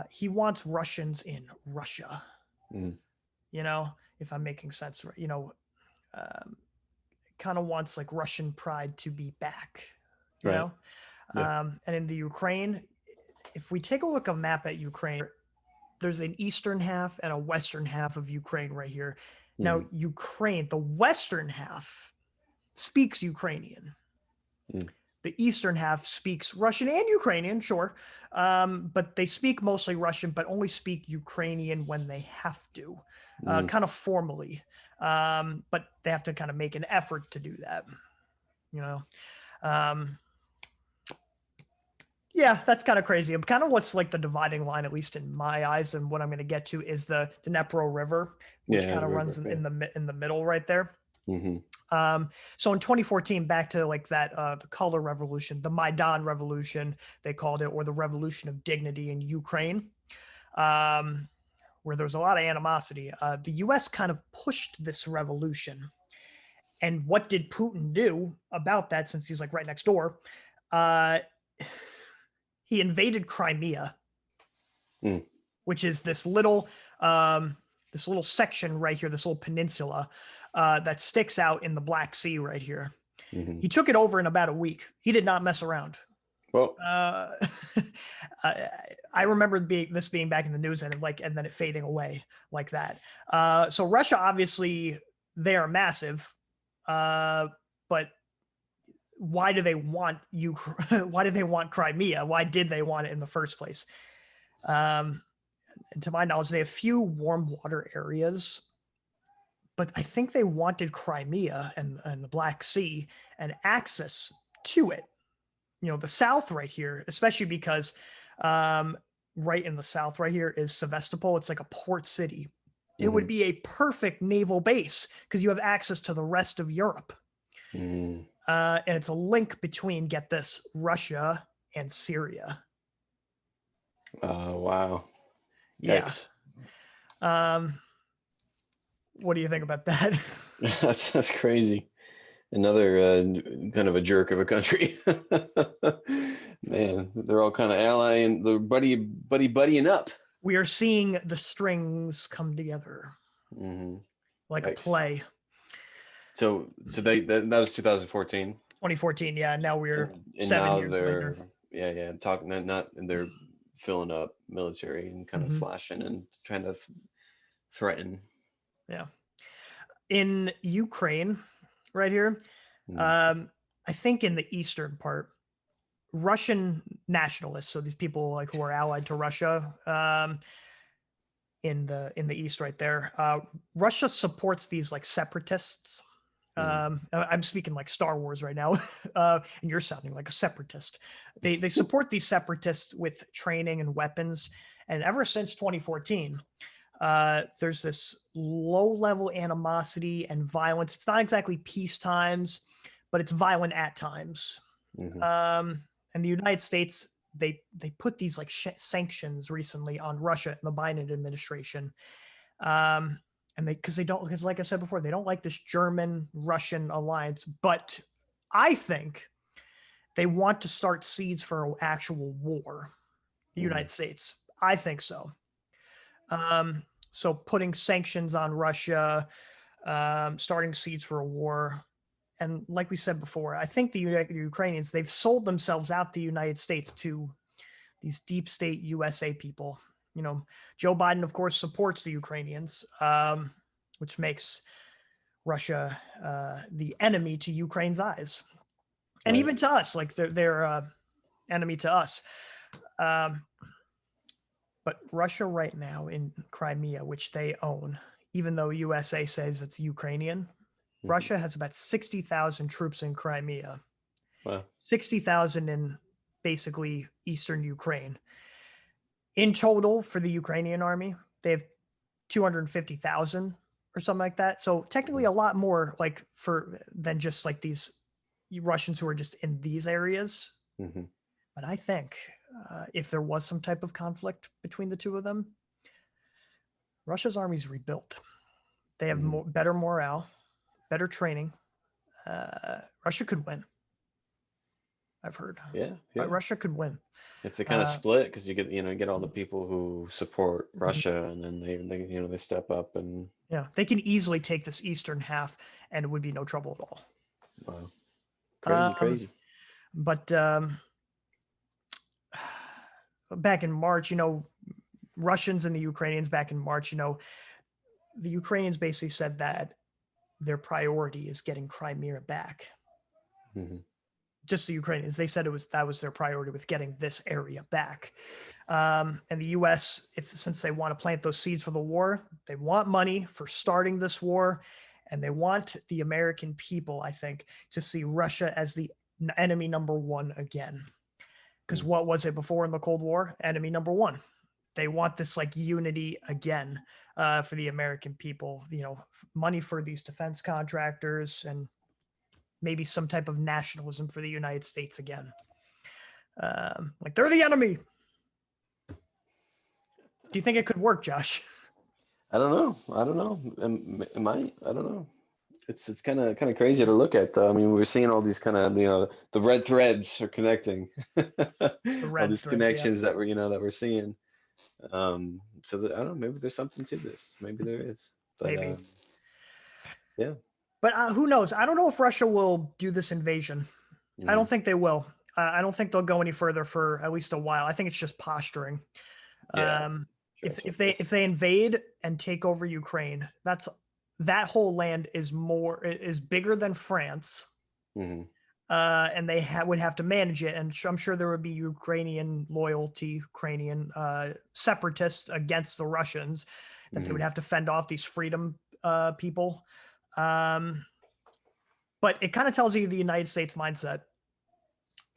[SPEAKER 1] he wants Russians in Russia. If I'm making sense, kind of wants like Russian pride to be back, you know? And in the Ukraine, if we take a look at a map at Ukraine, there's an eastern half and a western half of Ukraine right here. Now, Ukraine, the western half speaks Ukrainian. The eastern half speaks Russian and Ukrainian, sure. But they speak mostly Russian, but only speak Ukrainian when they have to, kind of formally. But they have to kind of make an effort to do that, yeah, that's kind of crazy. Kind of what's like the dividing line, at least in my eyes, and what I'm going to get to is the Dnepro River, which kind of runs in the middle right there. So in 2014, back to like that the color revolution, the Maidan revolution, they called it, or the revolution of dignity in Ukraine, where there was a lot of animosity. The U.S. kind of pushed this revolution. And what did Putin do about that, since he's like right next door? He invaded Crimea, which is this little section right here, this little peninsula that sticks out in the Black Sea right here. He took it over in about a week. He did not mess around.
[SPEAKER 2] Well,
[SPEAKER 1] I remember this being back in the news and then it fading away like that. So Russia, obviously, they are massive, but why do they want why do they want Crimea? Why did they want it in the first place? And to my knowledge, they have few warm water areas, but I think they wanted Crimea and the Black Sea and access to it. The south right here, especially because right in the south right here is Sevastopol. It's like a port city. It would be a perfect naval base because you have access to the rest of Europe. And it's a link between, get this, Russia and Syria.
[SPEAKER 2] Wow.
[SPEAKER 1] Yeah.
[SPEAKER 2] Yikes.
[SPEAKER 1] What do you think about that?
[SPEAKER 2] That's crazy. Another kind of a jerk of a country. Man, they're all kind of allying, they're buddying up.
[SPEAKER 1] We are seeing the strings come together like a
[SPEAKER 2] Yikes.
[SPEAKER 1] play.
[SPEAKER 2] So that was 2014.
[SPEAKER 1] 2014, yeah. Now we're
[SPEAKER 2] And
[SPEAKER 1] 7
[SPEAKER 2] now
[SPEAKER 1] years
[SPEAKER 2] they're
[SPEAKER 1] later.
[SPEAKER 2] talking not and they're filling up military and kind of flashing and trying to threaten.
[SPEAKER 1] Yeah. In Ukraine, right here, I think in the eastern part, Russian nationalists, so these people like who are allied to Russia, in the east right there, Russia supports these like separatists. I'm speaking like Star Wars right now, and you're sounding like a separatist. They support these separatists with training and weapons, and ever since 2014, there's this low-level animosity and violence. It's not exactly peace times, but it's violent at times. And the United States, they put these like sanctions recently on Russia in the Biden administration. And because like I said before, they don't like this German-Russian alliance, but I think they want to start seeds for an actual war. The United States, I think so. So putting sanctions on Russia, starting seeds for a war, and like we said before, I think the Ukrainians, they've sold themselves out the United States to these deep state USA people. You know, Joe Biden, of course, supports the Ukrainians, which makes Russia the enemy to Ukraine's eyes, and even to us. Like they're enemy to us. But Russia right now in Crimea, which they own, even though USA says it's Ukrainian, Russia has about 60,000 troops in Crimea.
[SPEAKER 2] Wow.
[SPEAKER 1] 60,000 in basically eastern Ukraine. In total for the Ukrainian army, they have 250,000 or something like that. So technically a lot more like than just like these Russians who are just in these areas. But I think if there was some type of conflict between the two of them, Russia's army's rebuilt. They have better morale, better training. Russia could win. I've heard.
[SPEAKER 2] Yeah.
[SPEAKER 1] Russia could win.
[SPEAKER 2] If they kind of split, because you get all the people who support Russia, and then they step up and
[SPEAKER 1] they can easily take this eastern half, and it would be no trouble at all.
[SPEAKER 2] Wow, crazy.
[SPEAKER 1] But back in March, Russians and the Ukrainians back in March, the Ukrainians basically said that their priority is getting Crimea back. Just the Ukrainians, they said that was their priority with getting this area back. And the U.S., since they want to plant those seeds for the war, they want money for starting this war, and they want the American people, I think, to see Russia as the enemy number one again. Because what was it before in the Cold War? Enemy number one. They want this like unity again for the American people. Money for these defense contractors and maybe some type of nationalism for the United States again. Like they're the enemy. Do you think it could work, Josh?
[SPEAKER 2] I don't know. It might. I don't know. It's kind of crazy to look at, though. I mean, we're seeing all these kind of the red threads are connecting. All these connections that we're seeing. So I don't know. Maybe there's something to this. Maybe there is. But,
[SPEAKER 1] maybe.
[SPEAKER 2] Yeah.
[SPEAKER 1] But who knows? I don't know if Russia will do this invasion. I don't think they will. I don't think they'll go any further for at least a while. I think it's just posturing.
[SPEAKER 2] Yeah.
[SPEAKER 1] If they invade and take over Ukraine, that whole land is bigger than France. And they would have to manage it. And I'm sure there would be Ukrainian separatists against the Russians that they would have to fend off these freedom people. But it kind of tells you the United States mindset.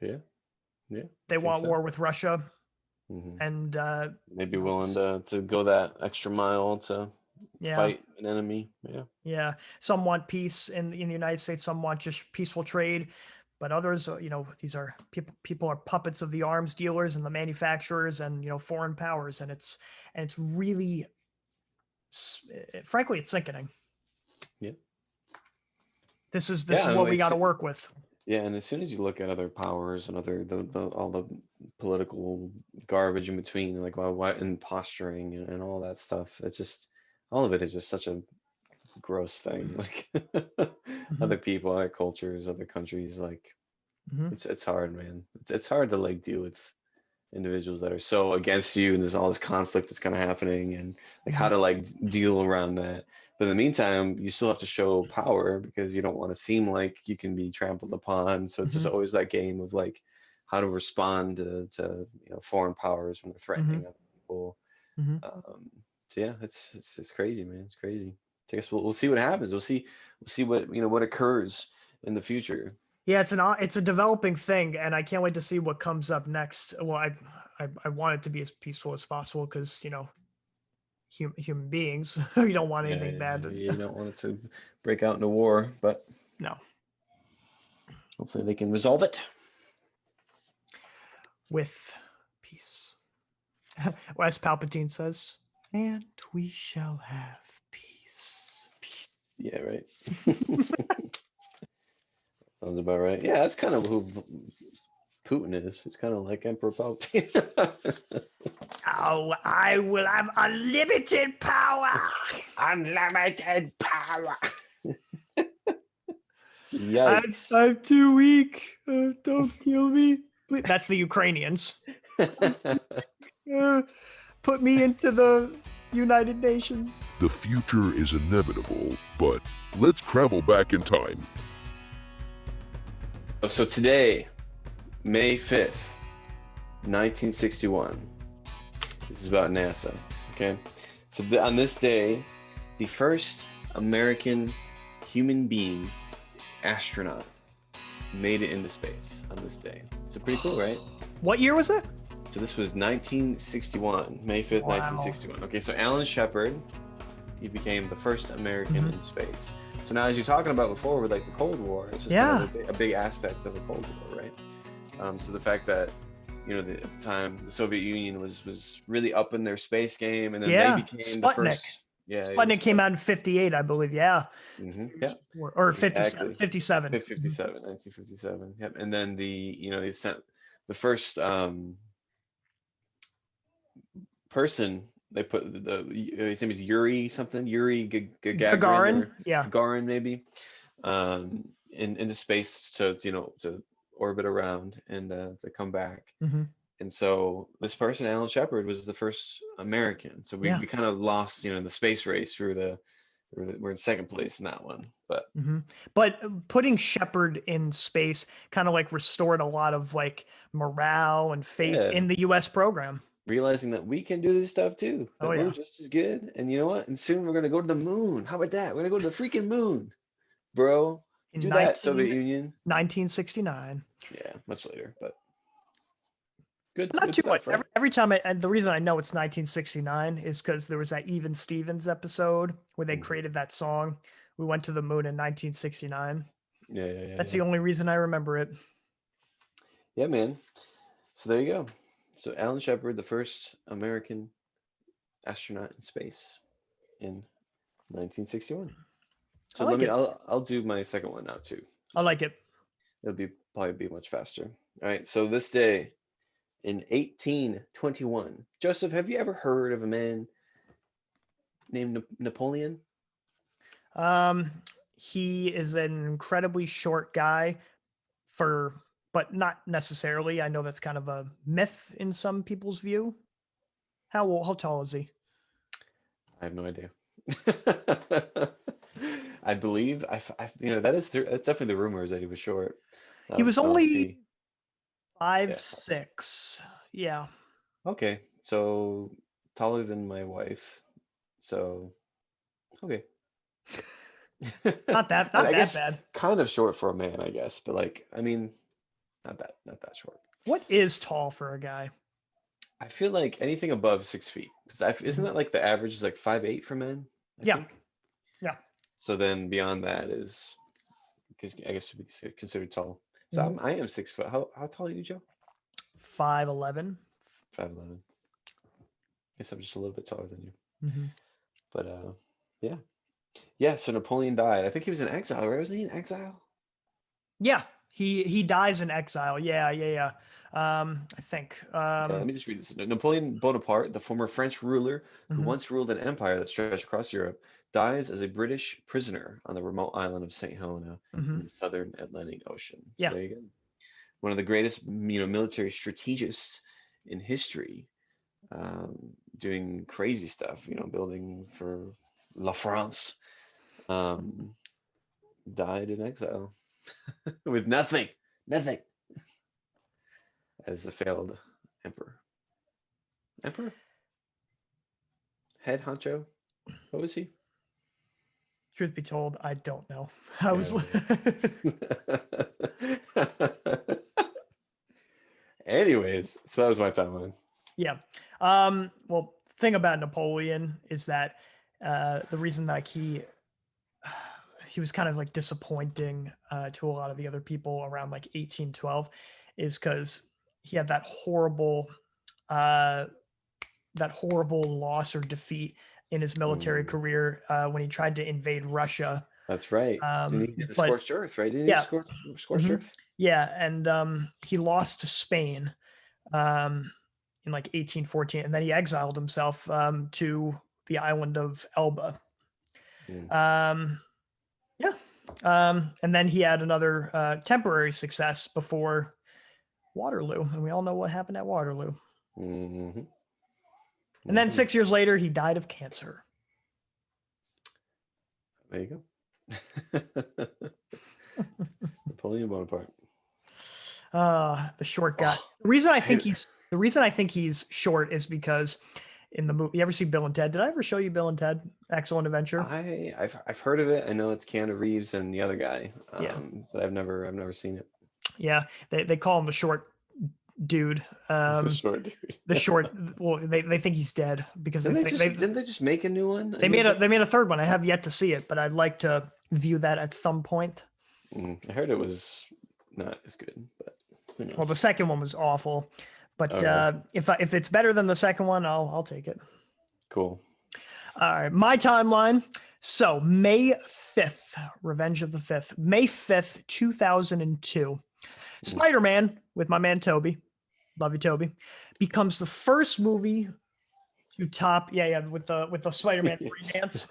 [SPEAKER 2] Yeah.
[SPEAKER 1] They want war with Russia. And
[SPEAKER 2] maybe willing to go that extra mile to
[SPEAKER 1] Yeah.
[SPEAKER 2] fight an enemy. Yeah.
[SPEAKER 1] Yeah. Some want peace in the United States, some want just peaceful trade, but others, these are people are puppets of the arms dealers and the manufacturers and, foreign powers. And it's really, frankly, it's sickening.
[SPEAKER 2] Yeah.
[SPEAKER 1] This is
[SPEAKER 2] Yeah.
[SPEAKER 1] what we got to work with.
[SPEAKER 2] Yeah, and as soon as you look at other powers and other all the political garbage in between, like why and posturing and all that stuff, it's just all of it is just such a gross thing. Like
[SPEAKER 1] Mhm.
[SPEAKER 2] other people, other cultures, other countries, like
[SPEAKER 1] Mhm.
[SPEAKER 2] it's hard, man. It's hard to like deal with individuals that are so against you, and there's all this conflict that's kind of happening, and like how
[SPEAKER 1] Mhm.
[SPEAKER 2] to like deal around that. But in the meantime, you still have to show power because you don't want to seem like you can be trampled upon. So it's just
[SPEAKER 1] Mhm.
[SPEAKER 2] always that game of like how to respond to foreign powers when they're threatening
[SPEAKER 1] Mhm.
[SPEAKER 2] other people.
[SPEAKER 1] Mhm.
[SPEAKER 2] So yeah, it's crazy, man. It's crazy. So I guess we'll see what happens. We'll see what occurs in the future.
[SPEAKER 1] Yeah, it's a developing thing, and I can't wait to see what comes up next. Well, I want it to be as peaceful as possible because human beings, you don't want
[SPEAKER 2] Yeah,
[SPEAKER 1] anything
[SPEAKER 2] yeah,
[SPEAKER 1] bad.
[SPEAKER 2] yeah, you don't want it to break out into war, but
[SPEAKER 1] No,
[SPEAKER 2] hopefully they can resolve it.
[SPEAKER 1] with peace. As Palpatine says, and we shall have peace.
[SPEAKER 2] Yeah, right. Sounds about right. Yeah, that's kind of who Putin is. It's kind of like Emperor Palpatine.
[SPEAKER 1] Oh, I will have unlimited power.
[SPEAKER 2] Unlimited power.
[SPEAKER 1] I'm,
[SPEAKER 2] Yikes.
[SPEAKER 1] I'm too weak. Don't kill me. Please. That's the Ukrainians. Uh, put me into the United Nations.
[SPEAKER 3] The future is inevitable, but let's travel back in time.
[SPEAKER 2] So today, May 5th, 1961. This is about NASA. Okay. So on this day, the first American human being astronaut made it into space on this day. So pretty cool, right?
[SPEAKER 1] What year was it?
[SPEAKER 2] So this was 1961, May 5th,
[SPEAKER 1] Wow.
[SPEAKER 2] 1961. Okay, so Alan Shepard, he became the first American
[SPEAKER 1] Mhm.
[SPEAKER 2] in space. So now, as you're talking about before with like the Cold War, it's just
[SPEAKER 1] Yeah.
[SPEAKER 2] a big aspect of the Cold War, right? So the fact that at the time the Soviet Union was really up in their space game, and then they
[SPEAKER 1] Yeah.
[SPEAKER 2] became the
[SPEAKER 1] Sputnik.
[SPEAKER 2] first. Yeah,
[SPEAKER 1] Sputnik came out in 58, I believe. Yeah.
[SPEAKER 2] Yeah,
[SPEAKER 1] Or 57.
[SPEAKER 2] exactly.
[SPEAKER 1] 57.
[SPEAKER 2] 57, 1957. Yep. And then they sent the first person. They put his name is Yuri something, Yuri Gagarin
[SPEAKER 1] Gagarin.
[SPEAKER 2] or
[SPEAKER 1] Yeah.
[SPEAKER 2] Gagarin maybe, into space to orbit around and to come back.
[SPEAKER 1] Mm-hmm.
[SPEAKER 2] And so this person, Alan Shepard, was the first American. So we kind of lost, the space race we're in second place in that one. But
[SPEAKER 1] But putting Shepard in space kind of like restored a lot of like morale and faith
[SPEAKER 2] yeah,
[SPEAKER 1] in the U.S. program.
[SPEAKER 2] realizing that we can do this stuff too, that
[SPEAKER 1] Oh,
[SPEAKER 2] we're
[SPEAKER 1] yeah.
[SPEAKER 2] just as good. And you know what? And soon we're gonna go to the moon. How about that? We're gonna go to the freaking moon, bro.
[SPEAKER 1] In
[SPEAKER 2] Do that, Soviet Union.
[SPEAKER 1] 1969.
[SPEAKER 2] Yeah, much later, but good,
[SPEAKER 1] Not
[SPEAKER 2] good
[SPEAKER 1] too much.
[SPEAKER 2] stuff, right?
[SPEAKER 1] Every time, and the reason I know it's 1969 is because there was that Even Stevens episode where they
[SPEAKER 2] Mhm.
[SPEAKER 1] created that song. We went to the moon in 1969.
[SPEAKER 2] Yeah, yeah, yeah,
[SPEAKER 1] That's
[SPEAKER 2] yeah.
[SPEAKER 1] the only reason I remember it.
[SPEAKER 2] Yeah, man. So there you go. So Alan Shepard, the first American astronaut in space in 1961.
[SPEAKER 1] I
[SPEAKER 2] So
[SPEAKER 1] like it.
[SPEAKER 2] I'll do my second one now too.
[SPEAKER 1] I like it.
[SPEAKER 2] It'll probably be much faster. All right. So this day in 1821, Joseph, have you ever heard of a man named Napoleon?
[SPEAKER 1] Um, he is an incredibly short guy but not necessarily. I know that's kind of a myth in some people's view. How tall is he?
[SPEAKER 2] I have no idea. I believe that's definitely the rumor is that he was short.
[SPEAKER 1] He was
[SPEAKER 2] I'll
[SPEAKER 1] only
[SPEAKER 2] see. Yeah.
[SPEAKER 1] 5'6". Yeah.
[SPEAKER 2] Okay. So taller than my wife. So okay.
[SPEAKER 1] Not that
[SPEAKER 2] I guess
[SPEAKER 1] bad.
[SPEAKER 2] kind of short for a man, I guess, but like I mean, not that short.
[SPEAKER 1] What is tall for a guy?
[SPEAKER 2] I feel like anything above 6 feet, because isn't that like the average is like 5'8" for men? I
[SPEAKER 1] Yeah.
[SPEAKER 2] think.
[SPEAKER 1] Yeah.
[SPEAKER 2] So then beyond that is, because I guess would be considered tall. So
[SPEAKER 1] Mhm.
[SPEAKER 2] I am 6 foot. How tall are you, Joe?
[SPEAKER 1] 5'11".
[SPEAKER 2] 5'11". Guess I'm just a little bit taller than you.
[SPEAKER 1] Mm-hmm.
[SPEAKER 2] But yeah, yeah. So Napoleon died. I think he was in exile, right? Was he in exile?
[SPEAKER 1] Yeah, he dies in exile. Yeah, yeah, yeah. I think.
[SPEAKER 2] Yeah, let me just read this. Napoleon Bonaparte, the former French ruler who
[SPEAKER 1] Mhm,
[SPEAKER 2] once ruled an empire that stretched across Europe, dies as a British prisoner on the remote island of St. Helena in
[SPEAKER 1] mhm.
[SPEAKER 2] the southern Atlantic Ocean. So
[SPEAKER 1] Yeah.
[SPEAKER 2] there you go. One of the greatest, military strategists in history, doing crazy stuff, building for La France, um, died in exile with nothing, as a failed emperor. Emperor? Head honcho? What was he?
[SPEAKER 1] Truth be told, I don't know. I
[SPEAKER 2] Yeah,
[SPEAKER 1] was.
[SPEAKER 2] anyways, so that was my timeline.
[SPEAKER 1] Yeah. Well, thing about Napoleon is that the reason like he was kind of like disappointing to a lot of the other people around like 1812 is because he had uh, that horrible loss or defeat in his military
[SPEAKER 2] Mm,
[SPEAKER 1] career when he tried to invade Russia.
[SPEAKER 2] that's right. And he did the
[SPEAKER 1] But
[SPEAKER 2] scorched earth, right? Didn't he
[SPEAKER 1] yeah,
[SPEAKER 2] scorched
[SPEAKER 1] hmm
[SPEAKER 2] earth?
[SPEAKER 1] yeah, and he lost to Spain um, in like 1814, and then he exiled himself to the island of Elba.
[SPEAKER 2] Mm,
[SPEAKER 1] Um, yeah, and then he had another temporary success before Waterloo, and we all know what happened at Waterloo.
[SPEAKER 2] hmm
[SPEAKER 1] And then
[SPEAKER 2] hmm
[SPEAKER 1] 6 years later, he died of cancer.
[SPEAKER 2] There you go. Napoleon Bonaparte.
[SPEAKER 1] The short guy.
[SPEAKER 2] Oh, dude,
[SPEAKER 1] The reason I think he's short is because in the movie, you ever see Bill and Ted? Did I ever show you Bill and Ted: Excellent Adventure?
[SPEAKER 2] I've heard of it. I know it's Keanu Reeves and the other guy,
[SPEAKER 1] Yeah,
[SPEAKER 2] but I've never seen it.
[SPEAKER 1] yeah. They call him the short dude.
[SPEAKER 2] Short dude.
[SPEAKER 1] The short. Well, they think he's dead because
[SPEAKER 2] Didn't they just make a new one? A new
[SPEAKER 1] they
[SPEAKER 2] Bill?
[SPEAKER 1] made a third one. I have yet to see it, but I'd like to view that at some point.
[SPEAKER 2] I heard it was not as good, but who
[SPEAKER 1] Well,
[SPEAKER 2] knows?
[SPEAKER 1] the second one was awful,
[SPEAKER 2] Oh,
[SPEAKER 1] but
[SPEAKER 2] really?
[SPEAKER 1] if it's better than the second one, I'll take it.
[SPEAKER 2] Cool.
[SPEAKER 1] All right, my timeline. So May 5th, Revenge of the Fifth, May 5th, 2002.
[SPEAKER 2] Mm.
[SPEAKER 1] Spider-Man with my man Toby, love you Toby, becomes the first movie to top, with the Spider-Man 3 dance,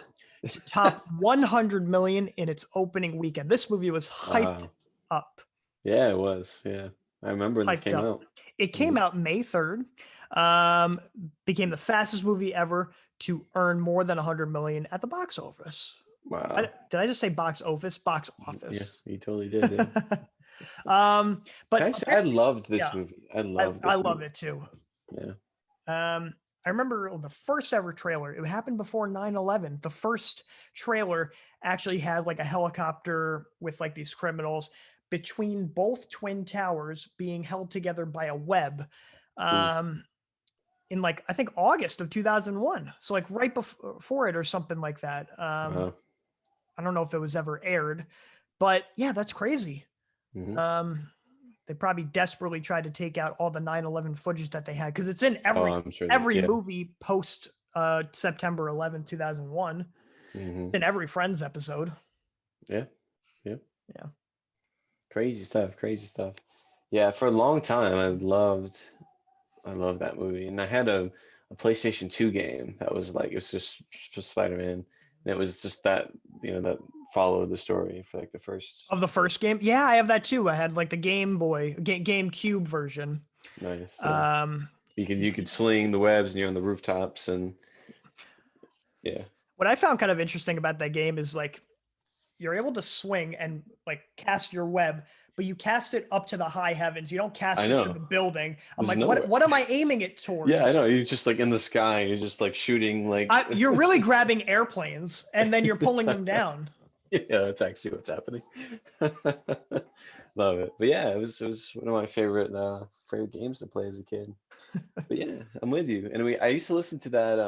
[SPEAKER 1] to top 100 million in its opening weekend. This movie was
[SPEAKER 2] Wow.
[SPEAKER 1] up,
[SPEAKER 2] Yeah, it was. Yeah, I remember when this
[SPEAKER 1] hyped
[SPEAKER 2] came
[SPEAKER 1] up.
[SPEAKER 2] out.
[SPEAKER 1] It came
[SPEAKER 2] Mhm.
[SPEAKER 1] out May 3rd. Um, Became the fastest movie ever to earn more than 100 million at the box office.
[SPEAKER 2] Wow.
[SPEAKER 1] Did I just say box office? Box
[SPEAKER 2] Yeah,
[SPEAKER 1] office.
[SPEAKER 2] you totally did. Yeah.
[SPEAKER 1] But
[SPEAKER 2] I loved this
[SPEAKER 1] yeah,
[SPEAKER 2] movie. I loved
[SPEAKER 1] I
[SPEAKER 2] this
[SPEAKER 1] love
[SPEAKER 2] movie.
[SPEAKER 1] it too.
[SPEAKER 2] Yeah.
[SPEAKER 1] I remember the first ever trailer. It happened before 9/11. The first trailer actually had like a helicopter with like these criminals between both twin towers being held together by a web.
[SPEAKER 2] Ooh.
[SPEAKER 1] Um, in like I think August of 2001. So like right before it or something like that.
[SPEAKER 2] Wow.
[SPEAKER 1] I don't know if it was ever aired, but yeah, that's crazy.
[SPEAKER 2] hmm
[SPEAKER 1] Um, they probably desperately tried to take out all the 9/11 footage that they had because it's in
[SPEAKER 2] Oh, I'm sure that.
[SPEAKER 1] every
[SPEAKER 2] Yeah.
[SPEAKER 1] movie post September 11th, 2001.
[SPEAKER 2] hmm
[SPEAKER 1] It's in every Friends episode.
[SPEAKER 2] Yeah. Yeah.
[SPEAKER 1] Yeah.
[SPEAKER 2] Crazy stuff. Crazy stuff. Yeah. For a long time, I loved that movie, and I had a PlayStation 2 game that was like it was just Spider-Man, and it was just that that followed the story for like the first.
[SPEAKER 1] Of the first game, yeah, I have that too. I had like the GameCube version.
[SPEAKER 2] Nice. Yeah.
[SPEAKER 1] Um,
[SPEAKER 2] You could sling the webs, and you're on the rooftops, and yeah.
[SPEAKER 1] what I found kind of interesting about that game is like you're able to swing and like cast your web, but you cast it up to the high heavens. You don't
[SPEAKER 2] I
[SPEAKER 1] cast it to
[SPEAKER 2] know.
[SPEAKER 1] the building. I'm
[SPEAKER 2] There's
[SPEAKER 1] like,
[SPEAKER 2] nowhere.
[SPEAKER 1] what am I aiming it
[SPEAKER 2] Yeah, I
[SPEAKER 1] towards?
[SPEAKER 2] know. You're just like in the sky. You're just like shooting like.
[SPEAKER 1] You're really grabbing airplanes and then you're pulling them down.
[SPEAKER 2] Yeah, that's actually what's happening. Love it. But yeah, it was one of my favorite games to play as a kid. But yeah, I'm with you. And I used to listen to that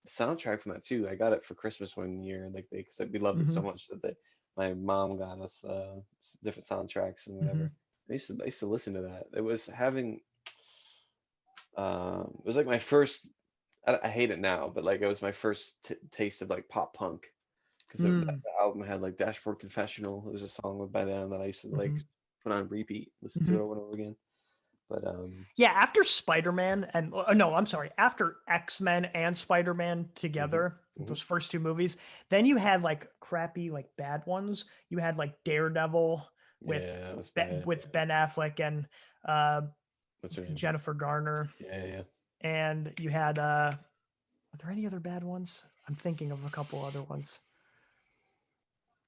[SPEAKER 2] soundtrack from that too. I got it for Christmas one year, like because we loved it so
[SPEAKER 1] Hmm.
[SPEAKER 2] much that my mom got us different soundtracks and
[SPEAKER 1] Hmm.
[SPEAKER 2] whatever. I used to listen to that. It was having it was like my first. I hate it now, but like it was my first taste of like pop punk because
[SPEAKER 1] Mm.
[SPEAKER 2] the album had like Dashboard Confessional. It was a song by them that I used to like
[SPEAKER 1] Hmm.
[SPEAKER 2] put on repeat, listen to
[SPEAKER 1] Hmm.
[SPEAKER 2] it over and over again. But
[SPEAKER 1] Yeah, after Spider-Man and no, I'm sorry, after X-Men and Spider-Man
[SPEAKER 2] mhm,
[SPEAKER 1] together,
[SPEAKER 2] mhm.
[SPEAKER 1] those first two movies, then you had like crappy, like bad ones. You had like Daredevil with
[SPEAKER 2] Yeah, it was bad.
[SPEAKER 1] Ben Affleck and uh,
[SPEAKER 2] What's her name?
[SPEAKER 1] Jennifer Garner,
[SPEAKER 2] Yeah.
[SPEAKER 1] and you had are there any other bad ones? I'm thinking of a couple other ones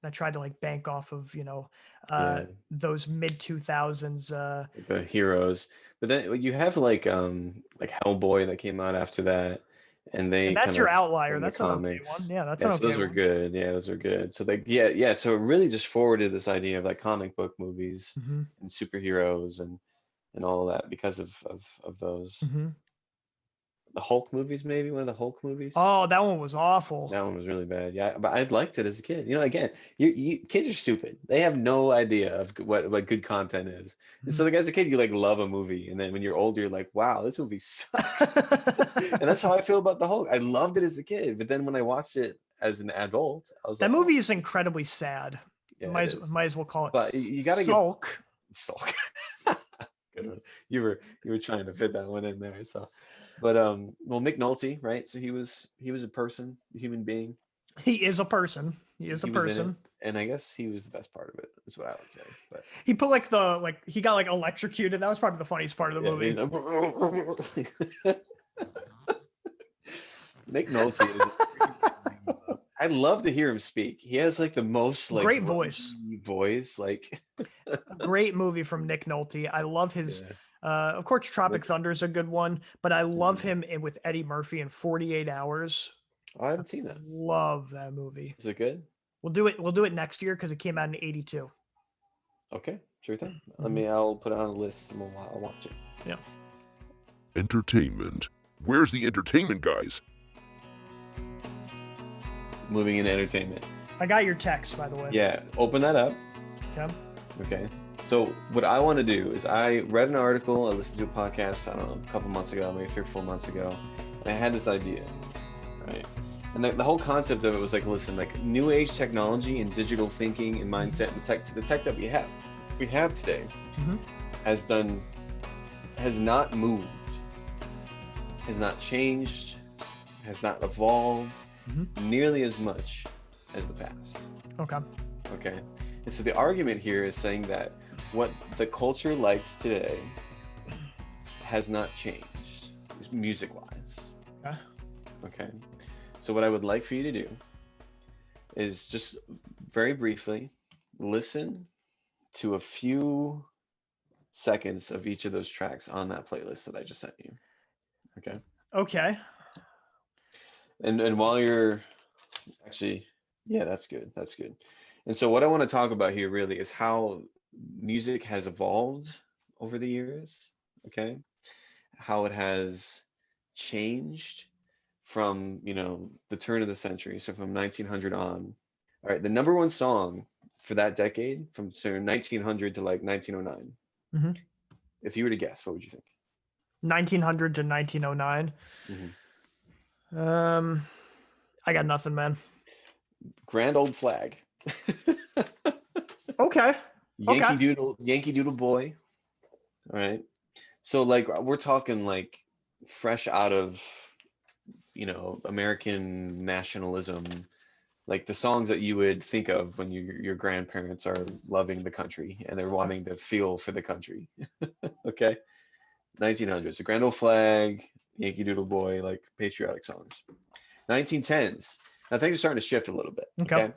[SPEAKER 1] that tried to like bank off of
[SPEAKER 2] Yeah,
[SPEAKER 1] those mid 2000s.
[SPEAKER 2] the heroes. But then you have like Hellboy that came out after that, and
[SPEAKER 1] And
[SPEAKER 2] they
[SPEAKER 1] that's
[SPEAKER 2] kind
[SPEAKER 1] your
[SPEAKER 2] of
[SPEAKER 1] outlier.
[SPEAKER 2] from the
[SPEAKER 1] That's an okay one.
[SPEAKER 2] comics.
[SPEAKER 1] Yeah, that's
[SPEAKER 2] Yeah,
[SPEAKER 1] an
[SPEAKER 2] so
[SPEAKER 1] okay
[SPEAKER 2] those are
[SPEAKER 1] one.
[SPEAKER 2] good. Yeah, those are good. So like yeah. So it really just forwarded this idea of like comic book movies
[SPEAKER 1] Hmm.
[SPEAKER 2] and superheroes and all of that because of those.
[SPEAKER 1] Hmm.
[SPEAKER 2] The Hulk movies, maybe one of the Hulk movies.
[SPEAKER 1] Oh, that one was awful.
[SPEAKER 2] That one was really bad. Yeah, but I liked it as a kid. Again, kids are stupid. They have no idea of what good content is. And so
[SPEAKER 1] Mhm.
[SPEAKER 2] like as a kid, you like love a movie, and then when you're older, you're like, wow, this movie sucks. And that's how I feel about the Hulk. I loved it as a kid, but then when I watched it as an adult, I was
[SPEAKER 1] That
[SPEAKER 2] like, oh,
[SPEAKER 1] movie is incredibly sad.
[SPEAKER 2] yeah, it is.
[SPEAKER 1] Might as well call it
[SPEAKER 2] But you got to give
[SPEAKER 1] Sulk.
[SPEAKER 2] Sulk. Good one. You were trying to fit that one in there. So, but well, Mick Nolte, right? So he was a person, a human being.
[SPEAKER 1] He is a person. He is a
[SPEAKER 2] He was in it,
[SPEAKER 1] person.
[SPEAKER 2] and I guess he was the best part of it, is what I would say. But
[SPEAKER 1] He put like he got like electrocuted. That was probably the funniest part of the
[SPEAKER 2] yeah,
[SPEAKER 1] movie.
[SPEAKER 2] Nick Nolte is a freaking unbelievable. I'd love to hear him speak. He has like the most like
[SPEAKER 1] Great voice.
[SPEAKER 2] grungy voice, like
[SPEAKER 1] A great movie from Nick Nolte. I love his.
[SPEAKER 2] yeah.
[SPEAKER 1] Of course, Tropic
[SPEAKER 2] Like,
[SPEAKER 1] Thunder is a good one, but I love
[SPEAKER 2] mhm.
[SPEAKER 1] him with Eddie Murphy in 48 Hours.
[SPEAKER 2] Oh, I haven't seen that.
[SPEAKER 1] Love that movie.
[SPEAKER 2] Is it good?
[SPEAKER 1] We'll do it. We'll do it next year because it came out in '82.
[SPEAKER 2] Okay, sure thing.
[SPEAKER 1] Mhm.
[SPEAKER 2] I'll put it on a list and I'll watch it.
[SPEAKER 1] Yeah.
[SPEAKER 3] Entertainment. Where's the entertainment, guys?
[SPEAKER 2] Moving into entertainment.
[SPEAKER 1] I got your text, by the way.
[SPEAKER 2] Yeah, open that up.
[SPEAKER 1] Okay.
[SPEAKER 2] Okay. So what I want to do is I read an article, I listened to a podcast, I don't know, a couple months ago, maybe 3 or 4 months ago, and I had this idea, right? And the whole concept of it was like, listen, like new age technology and digital thinking and mindset and the tech that we have today
[SPEAKER 1] Mhm.
[SPEAKER 2] has not moved, has not changed, has not evolved
[SPEAKER 1] Mhm.
[SPEAKER 2] nearly as much as the past.
[SPEAKER 1] Okay.
[SPEAKER 2] Okay. And so the argument here is saying that what the culture likes today has not changed, music wise.
[SPEAKER 1] Okay.
[SPEAKER 2] Okay. So what I would like for you to do is just very briefly listen to a few seconds of each of those tracks on that playlist that I just sent you. Okay.
[SPEAKER 1] Okay.
[SPEAKER 2] And while you're actually, yeah, that's good. That's good. And so what I want to talk about here really is how music has evolved over the years, okay? How it has changed from, the turn of the century, so from 1900 on. All right, the number one song for that decade from 1900 to like 1909.
[SPEAKER 1] Hmm.
[SPEAKER 2] If you were to guess, what would you think?
[SPEAKER 1] 1900 to 1909.
[SPEAKER 2] Mhm.
[SPEAKER 1] I got nothing, man.
[SPEAKER 2] Grand Old Flag.
[SPEAKER 1] Okay. Okay.
[SPEAKER 2] Yankee Doodle Boy. All right. So like we're talking like fresh out of, American nationalism, like the songs that you would think of when your grandparents are loving the country and they're wanting to feel for the country. Okay. 1900s, the Grand Old Flag, Yankee Doodle Boy, like patriotic songs. 1910s. Now things are starting to shift a little bit.
[SPEAKER 1] Okay.
[SPEAKER 2] Okay.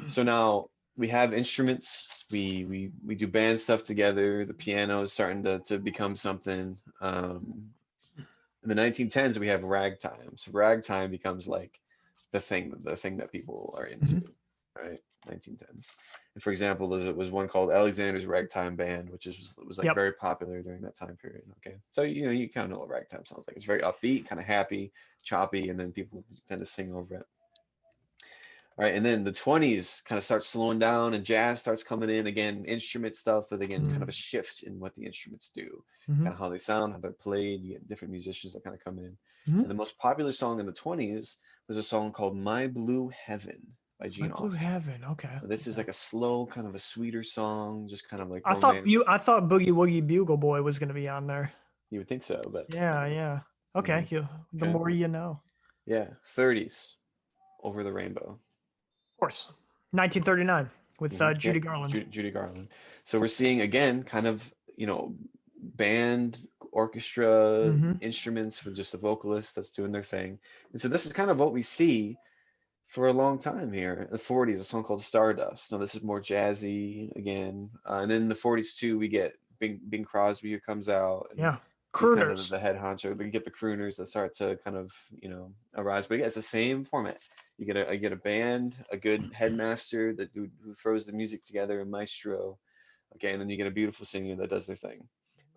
[SPEAKER 2] So now we have instruments. We do band stuff together. The piano is starting to become something. In the 1910s, we have ragtime. So ragtime becomes like the thing that people are into,
[SPEAKER 1] Hmm.
[SPEAKER 2] right? 1910s. And for example, there was one called Alexander's Ragtime Band, which was like
[SPEAKER 1] Yep.
[SPEAKER 2] very popular during that time period. Okay, so you kind of know what ragtime sounds like. It's very upbeat, kind of happy, choppy, and then people tend to sing over it. All right, and then the 20s kind of starts slowing down and jazz starts coming in again, instrument stuff, but again, kind of a shift in what the instruments do,
[SPEAKER 1] Mm-hmm.
[SPEAKER 2] kind of how they sound, how they're played. You get different musicians that kind of come in.
[SPEAKER 1] Mm-hmm.
[SPEAKER 2] And the most popular song in the 20s was a song called My Blue Heaven by
[SPEAKER 1] My
[SPEAKER 2] Gene
[SPEAKER 1] Blue
[SPEAKER 2] Austин.
[SPEAKER 1] Heaven. Okay.
[SPEAKER 2] Now, this is
[SPEAKER 1] Okay.
[SPEAKER 2] like a slow, kind of a sweeter song, just kind of like
[SPEAKER 1] I thought
[SPEAKER 2] romantic.
[SPEAKER 1] I thought Boogie Woogie Bugle Boy was going to be on there.
[SPEAKER 2] You would think so, but
[SPEAKER 1] Yeah, yeah. Okay,
[SPEAKER 2] no.
[SPEAKER 1] the
[SPEAKER 2] Okay.
[SPEAKER 1] more you know.
[SPEAKER 2] Yeah, 30s, Over the Rainbow.
[SPEAKER 1] Of course. 1939 with
[SPEAKER 2] Yep,
[SPEAKER 1] Judy Garland.
[SPEAKER 2] Judy Garland. So we're seeing again, kind of, band, orchestra,
[SPEAKER 1] Mm-hmm.
[SPEAKER 2] instruments with just a vocalist that's doing their thing. And so this is kind of what we see for a long time here. In the 40s, a song called Stardust. Now this is more jazzy again. And then in the 40s too, we get Bing Crosby who comes out, and
[SPEAKER 1] Yeah.
[SPEAKER 2] he's kind of
[SPEAKER 1] Crooners.
[SPEAKER 2] the head honcho. Then you get the crooners that start to kind of, arise. But yeah, it's the same format. You get a band, a good headmaster who throws the music together, a maestro. Okay, and then you get a beautiful singer that does their thing.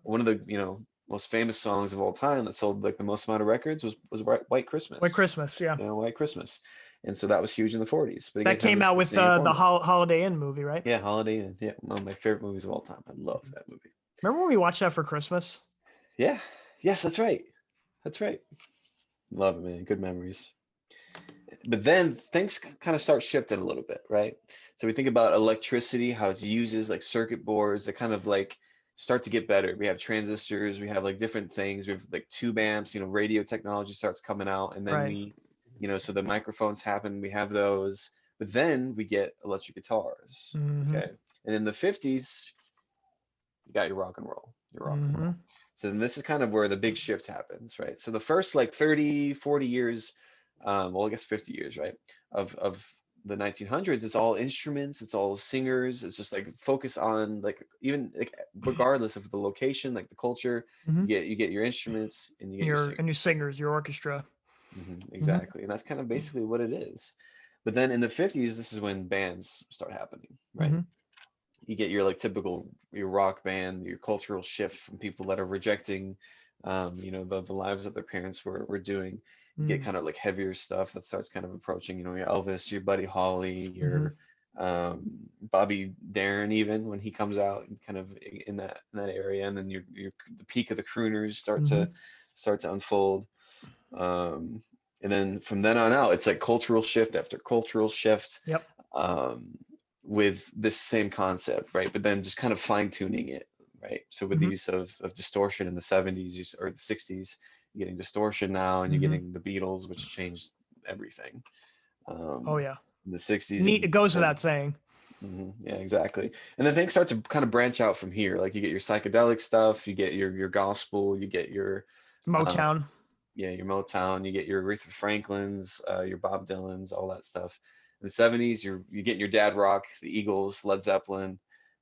[SPEAKER 2] One of the most famous songs of all time that sold like the most amount of records was White
[SPEAKER 1] White
[SPEAKER 2] Christmas.
[SPEAKER 1] Christmas, yeah.
[SPEAKER 2] White Christmas, and so that was huge in the 40s. But again,
[SPEAKER 1] That
[SPEAKER 2] kind of
[SPEAKER 1] came out
[SPEAKER 2] the
[SPEAKER 1] with
[SPEAKER 2] same
[SPEAKER 1] the
[SPEAKER 2] format.
[SPEAKER 1] Holiday Inn movie, right?
[SPEAKER 2] Yeah, Holiday Inn. Yeah, one of my favorite movies of all time. I love that movie.
[SPEAKER 1] Remember when we watched that for Christmas?
[SPEAKER 2] Yeah, yes, that's right. That's right. Love it, man. Good memories. But then things kind of start shifting a little bit, right? So we think about electricity, how it's uses like circuit boards that kind of like start to get better. We have transistors, we have like different things, we have like tube amps, radio technology starts coming out, and then
[SPEAKER 1] Right.
[SPEAKER 2] so the microphones happen, we have those, but then we get electric guitars,
[SPEAKER 1] Mm-hmm.
[SPEAKER 2] okay? And in the 50s, you got your rock and
[SPEAKER 1] Mm-hmm.
[SPEAKER 2] roll. So then this is kind of where the big shift happens, right? So the first like 30, 40 years, well, I guess 50 years, right? Of the 1900s, it's all instruments, it's all singers, it's just like focus on like even like regardless of the location, like the culture,
[SPEAKER 1] Mm-hmm.
[SPEAKER 2] you get your instruments and you get your
[SPEAKER 1] Your
[SPEAKER 2] singers.
[SPEAKER 1] singers, your orchestra. Mm-hmm.
[SPEAKER 2] Exactly. And that's kind of basically what it is. But then in the 50s, this is when bands start happening, right?
[SPEAKER 1] Mm-hmm.
[SPEAKER 2] You get your like typical your rock band, your cultural shift from people that are rejecting, the lives that their parents were doing. You get kind of like heavier stuff that starts kind of approaching, your Elvis, your Buddy Holly,
[SPEAKER 1] Mm-hmm.
[SPEAKER 2] your Bobby Darin, even when he comes out, and kind of in that area, and then your the peak of the crooners
[SPEAKER 1] Mm-hmm.
[SPEAKER 2] start to unfold. Um, and then from then on out, it's like cultural shift after cultural shift.
[SPEAKER 1] Yep.
[SPEAKER 2] Um, with this same concept, right? But then just kind of fine tuning it, right? So with the
[SPEAKER 1] Mm-hmm.
[SPEAKER 2] use of distortion in the 70s or the 60s, you're getting distortion now, and you're
[SPEAKER 1] Mm-hmm.
[SPEAKER 2] getting the Beatles, which changed everything.
[SPEAKER 1] Oh
[SPEAKER 2] Um,
[SPEAKER 1] yeah.
[SPEAKER 2] in the 60s,
[SPEAKER 1] Neat. It goes
[SPEAKER 2] and
[SPEAKER 1] without saying.
[SPEAKER 2] yeah, exactly. And then things start to kind of branch out from here. Like you get your psychedelic stuff, you get your gospel, you get your uh,
[SPEAKER 1] Motown.
[SPEAKER 2] yeah, your Motown, you get your Aretha Franklins, your Bob Dylans, all that stuff. In the 70s, you get your dad rock, the Eagles, Led Zeppelin,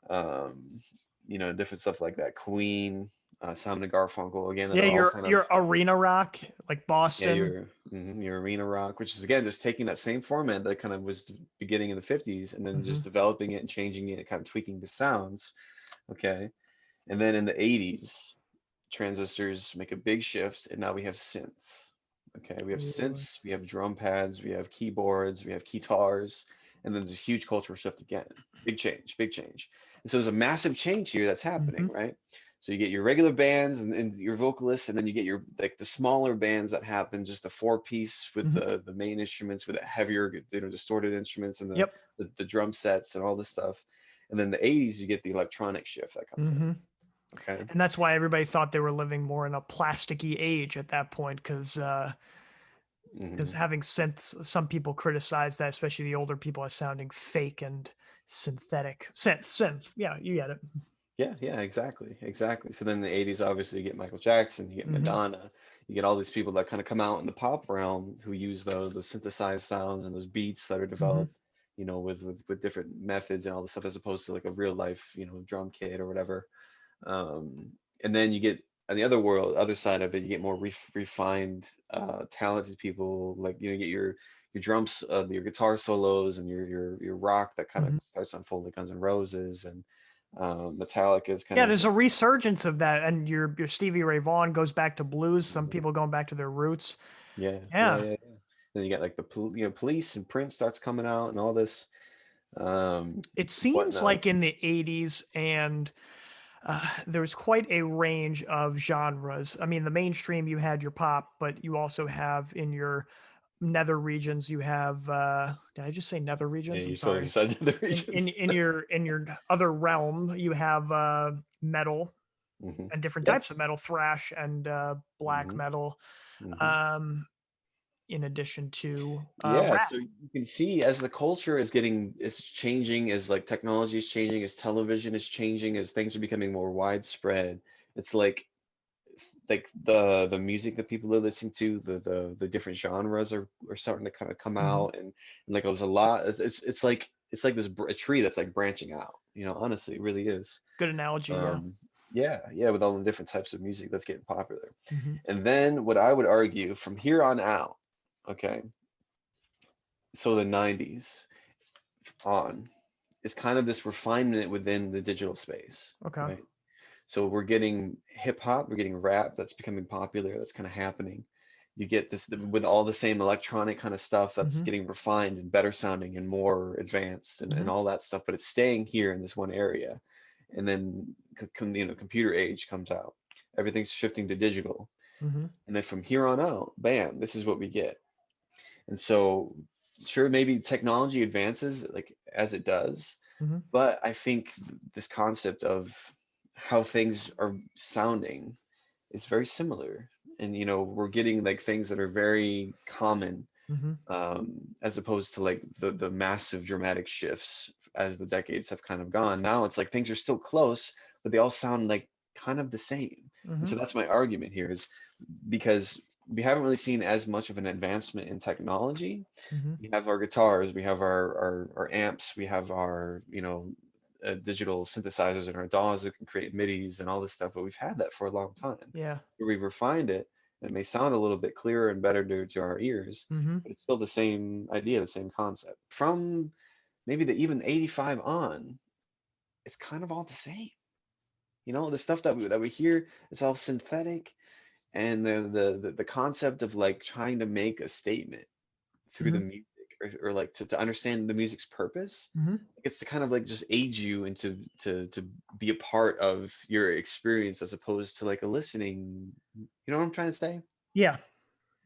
[SPEAKER 2] um, different stuff like that. Queen, Simon and Garfunkel, again, that
[SPEAKER 1] Yeah,
[SPEAKER 2] are all kind of
[SPEAKER 1] your arena rock, like
[SPEAKER 2] yeah,
[SPEAKER 1] Boston.
[SPEAKER 2] your arena rock, which is again just taking that same format that kind of was beginning in the 50s, and then
[SPEAKER 1] Mm-hmm.
[SPEAKER 2] just developing it and changing it, kind of tweaking the sounds. Okay, and then in the 80s, transistors make a big shift, and now we have synths. Okay, we have
[SPEAKER 1] Ooh.
[SPEAKER 2] synths, we have drum pads, we have keyboards, we have guitars, and then there's a huge cultural shift again. Big change, big change. And so there's a massive change here that's happening,
[SPEAKER 1] Mm-hmm.
[SPEAKER 2] right? So you get your regular bands and your vocalists, and then you get your like the smaller bands that happen, just the four piece with
[SPEAKER 1] Mm-hmm.
[SPEAKER 2] the main instruments with the heavier, distorted instruments and
[SPEAKER 1] Yep.
[SPEAKER 2] the drum sets and all this stuff. And then the 80s, you get the electronic shift that comes in.
[SPEAKER 1] Mm-hmm.
[SPEAKER 2] Okay.
[SPEAKER 1] And that's why everybody thought they were living more in a plasticky age at that point, because
[SPEAKER 2] hmm
[SPEAKER 1] having synths, some people criticize that, especially the older people, as sounding fake and synthetic. Synth. Yeah, you get it.
[SPEAKER 2] Yeah, exactly, exactly. So then in the 80s, obviously, you get Michael Jackson, you get
[SPEAKER 1] Mm-hmm.
[SPEAKER 2] Madonna, you get all these people that kind of come out in the pop realm who use those synthesized sounds and those beats that are
[SPEAKER 1] Mm-hmm.
[SPEAKER 2] developed, with different methods and all this stuff, as opposed to like a real life, drum kit or whatever. And then you get on the other side of it, you get more refined, talented people, like you get your your drums, your guitar solos, and your rock that kind of
[SPEAKER 1] Mhm.
[SPEAKER 2] starts unfolding Guns N' Roses and Metallica's kind
[SPEAKER 1] Yeah,
[SPEAKER 2] of
[SPEAKER 1] there's a resurgence of that, and your Stevie Ray Vaughan goes back to blues. Some people going back to their roots.
[SPEAKER 2] yeah, yeah,
[SPEAKER 1] Yeah,
[SPEAKER 2] yeah, yeah. Then you got like the Police and Prince starts coming out and all this
[SPEAKER 1] it seems
[SPEAKER 2] whatnot.
[SPEAKER 1] like in the 80s and there was quite a range of genres. I mean, the mainstream, you had your pop, but you also have in your nether regions, you have, did I just say nether
[SPEAKER 2] Yeah,
[SPEAKER 1] regions? I'm
[SPEAKER 2] you still
[SPEAKER 1] sorry.
[SPEAKER 2] decided the
[SPEAKER 1] In,
[SPEAKER 2] regions.
[SPEAKER 1] in your other realm, you have metal
[SPEAKER 2] Hmm.
[SPEAKER 1] and different
[SPEAKER 2] Yeah.
[SPEAKER 1] types of metal, thrash and black
[SPEAKER 2] Hmm.
[SPEAKER 1] metal,
[SPEAKER 2] Hmm.
[SPEAKER 1] um, in addition to
[SPEAKER 2] Yeah,
[SPEAKER 1] rap.
[SPEAKER 2] so you can see as the culture is changing, as like technology is changing, as television is changing, as things are becoming more widespread. It's like the music that people are listening to, the different genres are starting to kind of come
[SPEAKER 1] Mhm.
[SPEAKER 2] out, and like there's a lot. It's like this a tree that's like branching out. Honestly, it really is.
[SPEAKER 1] Good analogy. Yeah.
[SPEAKER 2] Um, yeah, yeah, with all the different types of music that's getting popular.
[SPEAKER 1] Hmm.
[SPEAKER 2] And then what I would argue from here on out, okay, so the 90s on is kind of this refinement within the digital space,
[SPEAKER 1] Okay.
[SPEAKER 2] right? So we're getting hip hop, we're getting rap that's becoming popular, that's kind of happening. You get this with all the same electronic kind of stuff that's
[SPEAKER 1] Hmm.
[SPEAKER 2] getting refined and better sounding and more advanced and
[SPEAKER 1] Hmm.
[SPEAKER 2] all that stuff, but it's staying here in this one area. And then computer age comes out. Everything's shifting to digital.
[SPEAKER 1] Hmm.
[SPEAKER 2] And then from here on out, bam, this is what we get. And so sure, maybe technology advances like as it does,
[SPEAKER 1] Hmm.
[SPEAKER 2] but I think this concept of how things are sounding is very similar. And we're getting like things that are very common,
[SPEAKER 1] Hmm.
[SPEAKER 2] as opposed to like the massive dramatic shifts as the decades have kind of gone. Now it's like things are still close, but they all sound like kind of the same. And
[SPEAKER 1] Hmm.
[SPEAKER 2] so that's my argument here is because we haven't really seen as much of an advancement in technology.
[SPEAKER 1] Hmm.
[SPEAKER 2] We have our guitars, we have our amps, we have our digital synthesizers and our DAWs that can create MIDIs and all this stuff, but we've had that for a long time.
[SPEAKER 1] Yeah.
[SPEAKER 2] We've refined it, and it may sound a little bit clearer and better to our ears,
[SPEAKER 1] Hmm.
[SPEAKER 2] but it's still the same idea, the same concept. From maybe the even 85 on, it's kind of all the same. The stuff that we hear, it's all synthetic, and the concept of like trying to make a statement through the
[SPEAKER 1] Hmm.
[SPEAKER 2] music, or like to understand the music's purpose.
[SPEAKER 1] Hmm.
[SPEAKER 2] It's to kind of like just aid you into to be a part of your experience as opposed to like a listening. You know what I'm trying to say?
[SPEAKER 1] Yeah.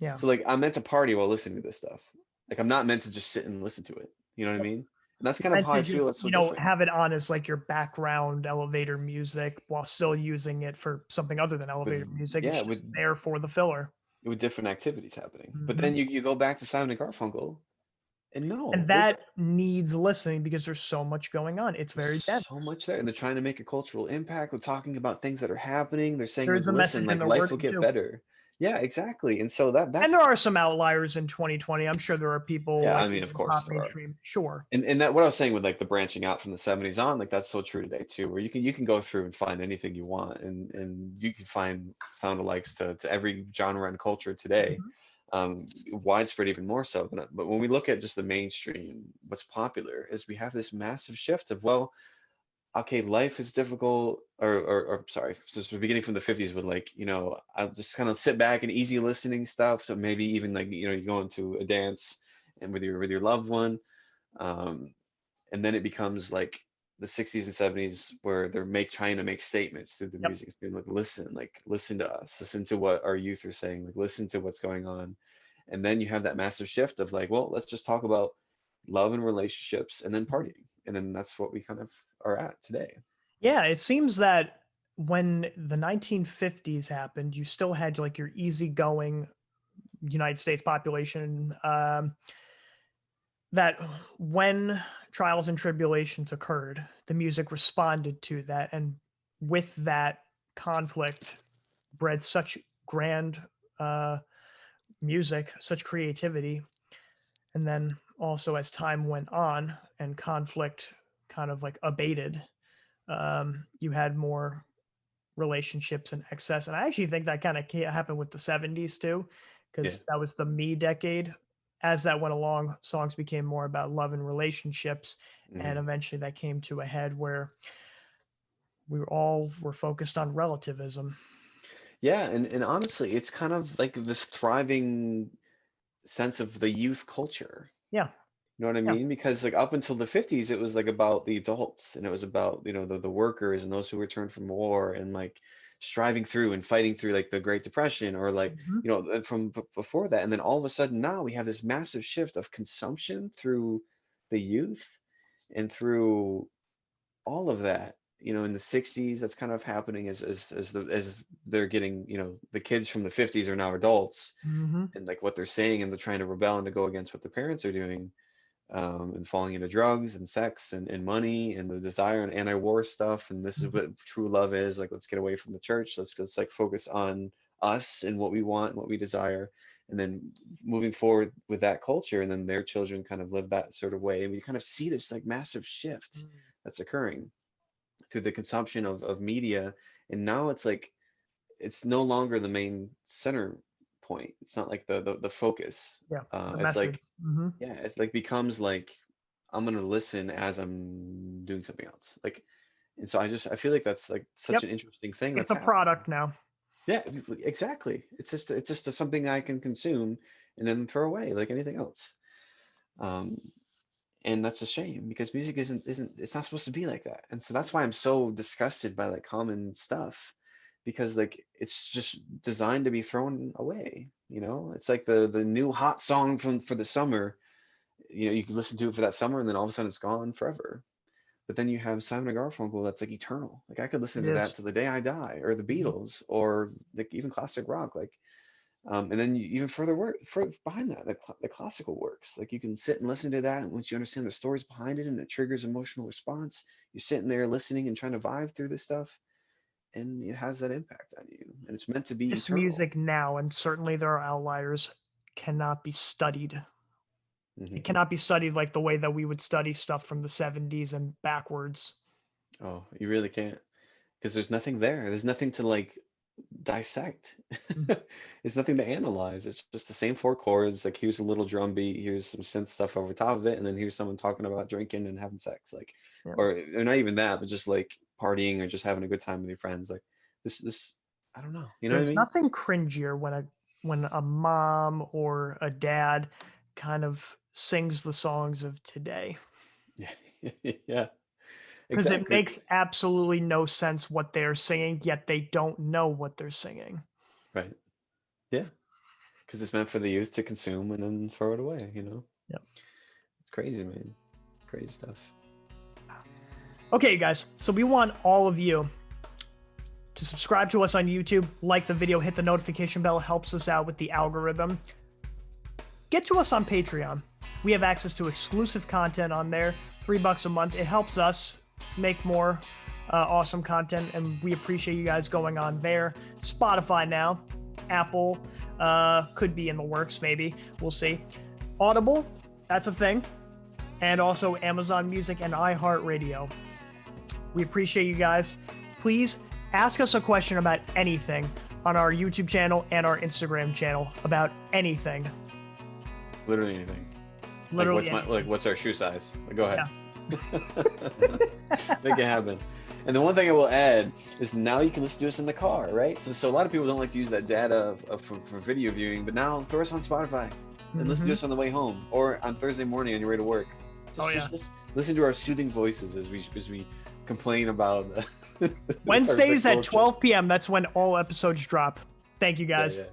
[SPEAKER 1] Yeah.
[SPEAKER 2] So like I'm meant to party while listening to this stuff. Like I'm not meant to just sit and listen to it. You know what I mean? And that's kind of
[SPEAKER 1] Meant
[SPEAKER 2] how
[SPEAKER 1] to
[SPEAKER 2] I feel
[SPEAKER 1] just,
[SPEAKER 2] it's so different.
[SPEAKER 1] have it on as like your background elevator music while still using it for something other than elevator
[SPEAKER 2] With
[SPEAKER 1] music.
[SPEAKER 2] yeah,
[SPEAKER 1] It's
[SPEAKER 2] with
[SPEAKER 1] just there for the filler.
[SPEAKER 2] with different activities happening. But
[SPEAKER 1] Hmm.
[SPEAKER 2] then you go back to Simon and Garfunkel, and no,
[SPEAKER 1] And
[SPEAKER 2] there's
[SPEAKER 1] that needs listening because there's so much going on. It's very
[SPEAKER 2] so
[SPEAKER 1] dense.
[SPEAKER 2] much there, and they're trying to make a cultural impact. They're talking about things that are happening. They're saying like,
[SPEAKER 1] There's a
[SPEAKER 2] listen,
[SPEAKER 1] message in
[SPEAKER 2] like
[SPEAKER 1] their
[SPEAKER 2] life will
[SPEAKER 1] wording
[SPEAKER 2] get
[SPEAKER 1] too.
[SPEAKER 2] better. Yeah, exactly. And so that
[SPEAKER 1] And there
[SPEAKER 2] that's
[SPEAKER 1] are some outliers in 2020. I'm sure there are people
[SPEAKER 2] yeah,
[SPEAKER 1] like
[SPEAKER 2] I mean, of
[SPEAKER 1] in
[SPEAKER 2] course
[SPEAKER 1] pop
[SPEAKER 2] there are.
[SPEAKER 1] mainstream. Sure.
[SPEAKER 2] And that what I was saying with like the branching out from the 70s on, like that's so true today too, where you can go through and find anything you want, and you can find sound alikes to every genre and culture today,
[SPEAKER 1] Mhm.
[SPEAKER 2] widespread even more so. But when we look at just the mainstream, what's popular is we have this massive shift of, well, okay, life is difficult, or sorry, since we're beginning from the 50s with like, I'll just kind of sit back and easy listening stuff. So maybe even like, you go into a dance and with your loved one, um, and then it becomes like the 60s and 70s where they're trying to make statements through the
[SPEAKER 1] Yep.
[SPEAKER 2] music. It's being like listen to us, listen to what our youth are saying, like listen to what's going on. And then you have that massive shift of like, well, let's just talk about love and relationships and then partying. And then that's what we kind of are at today.
[SPEAKER 1] Yeah, it seems that when the 1950s happened, you still had like your easygoing United States population. That when trials and tribulations occurred, the music responded to that, and with that conflict bred such grand uh, music, such creativity. And then also as time went on and conflict kind of like abated, you had more relationships and excess. And I actually think that kind of happened with the 70s too,
[SPEAKER 2] Yeah.
[SPEAKER 1] because that was the me decade. as that went along, songs became more about love and relationships. And
[SPEAKER 2] Mhm.
[SPEAKER 1] eventually that came to a head where were focused on relativism.
[SPEAKER 2] Yeah, and honestly, it's kind of like this thriving sense of the youth culture.
[SPEAKER 1] Yeah.
[SPEAKER 2] You know what I
[SPEAKER 1] Yeah.
[SPEAKER 2] mean? Because like up until the 50s, it was like about the adults and it was about, the workers and those who returned from war and like striving through and fighting through like the Great Depression or like,
[SPEAKER 1] Mhm.
[SPEAKER 2] and from before that. And then all of a sudden now we have this massive shift of consumption through the youth and through all of that. In the 60s, that's kind of happening as they're getting, the kids from the 50s are now adults
[SPEAKER 1] Mhm.
[SPEAKER 2] and like what they're saying and they're trying to rebel and to go against what their parents are doing, and falling into drugs and sex and money and the desire and anti-war stuff. And this is
[SPEAKER 1] Mhm.
[SPEAKER 2] what true love is. Like, let's get away from the church. Let's like focus on us and what we want and what we desire. And then moving forward with that culture, and then their children kind of live that sort of way. And we kind of see this like massive shift
[SPEAKER 1] Mm.
[SPEAKER 2] that's occurring through the consumption of media. And now it's like it's no longer the main center point. It's not like the focus.
[SPEAKER 1] Yeah. The
[SPEAKER 2] It's
[SPEAKER 1] message.
[SPEAKER 2] like,
[SPEAKER 1] Mhm.
[SPEAKER 2] yeah, it like becomes like I'm gonna listen as I'm doing something else. Like, and so I feel like that's like such
[SPEAKER 1] Yep.
[SPEAKER 2] an interesting thing
[SPEAKER 1] It's
[SPEAKER 2] that's
[SPEAKER 1] a
[SPEAKER 2] happening.
[SPEAKER 1] product now.
[SPEAKER 2] Yeah, exactly. It's just something I can consume and then throw away like anything else. Um, and that's a shame because music isn't it's not supposed to be like that. And so that's why I'm so disgusted by like common stuff because like it's just designed to be thrown away. It's like the new hot song for the summer. You can listen to it for that summer and then all of a sudden it's gone forever. But then you have Simon and Garfunkel that's like eternal. Like I could listen
[SPEAKER 1] It
[SPEAKER 2] to that
[SPEAKER 1] is.
[SPEAKER 2] till the day I die, or the
[SPEAKER 1] Mhm.
[SPEAKER 2] Beatles, or like even classic rock. Like, and then even further behind that, the classical works. Like you can sit and listen to that, and once you understand the stories behind it, and it triggers emotional response, you're sitting there listening and trying to vibe through this stuff, and it has that impact on you. And it's meant to be
[SPEAKER 1] This
[SPEAKER 2] eternal.
[SPEAKER 1] music now, and certainly there are outliers, cannot be studied.
[SPEAKER 2] Hmm.
[SPEAKER 1] It cannot be studied like the way that we would study stuff from the 70s and backwards.
[SPEAKER 2] Oh, you really can't, because there's nothing there. There's nothing to like dissect.
[SPEAKER 1] Mm.
[SPEAKER 2] It's nothing to analyze. It's just the same four chords. Like here's a little drum beat, here's some synth stuff over top of it, and then here's someone talking about drinking and having sex. Like,
[SPEAKER 1] Yeah.
[SPEAKER 2] or not even that, but just like partying or just having a good time with your friends. Like this, I don't know. You know what I
[SPEAKER 1] There's
[SPEAKER 2] mean?
[SPEAKER 1] nothing cringier when a mom or a dad kind of sings the songs of today
[SPEAKER 2] Yeah, yeah,
[SPEAKER 1] because it
[SPEAKER 2] exactly.
[SPEAKER 1] makes absolutely no sense what they're singing, yet they don't know what they're singing.
[SPEAKER 2] Right. Yeah, because it's meant for the youth to consume and then throw it away.
[SPEAKER 1] Yep.
[SPEAKER 2] It's crazy, man. Crazy stuff.
[SPEAKER 1] Okay, guys. So we want all of you to subscribe to us on YouTube, like the video, hit the notification bell, helps us out with the algorithm. Get to us on Patreon. We have access to exclusive content on there, $3 a month. It helps us make more awesome content, and we appreciate you guys going on there. Spotify now, Apple could be in the works, maybe. We'll see. Audible, that's a thing. And also Amazon Music and iHeartRadio. We appreciate you guys. Please ask us a question about anything on our YouTube channel and our Instagram channel about anything.
[SPEAKER 2] Literally anything. Like
[SPEAKER 1] Literally anything.
[SPEAKER 2] what's our shoe size? Like, go ahead.
[SPEAKER 1] Yeah.
[SPEAKER 2] Make it happen. And the one thing I will add is now you can listen to us in the car, right? So a lot of people don't like to use that data for video viewing, but now throw us on Spotify and listen to
[SPEAKER 1] Mhm.
[SPEAKER 2] us on the way home or on Thursday morning on your way to work.
[SPEAKER 1] Oh, yeah.
[SPEAKER 2] Just listen to our soothing voices as we complain about our
[SPEAKER 1] Wednesdays at
[SPEAKER 2] culture.
[SPEAKER 1] 12 p.m. That's when all episodes drop. Thank you,
[SPEAKER 2] Yeah,
[SPEAKER 1] guys.
[SPEAKER 2] yeah.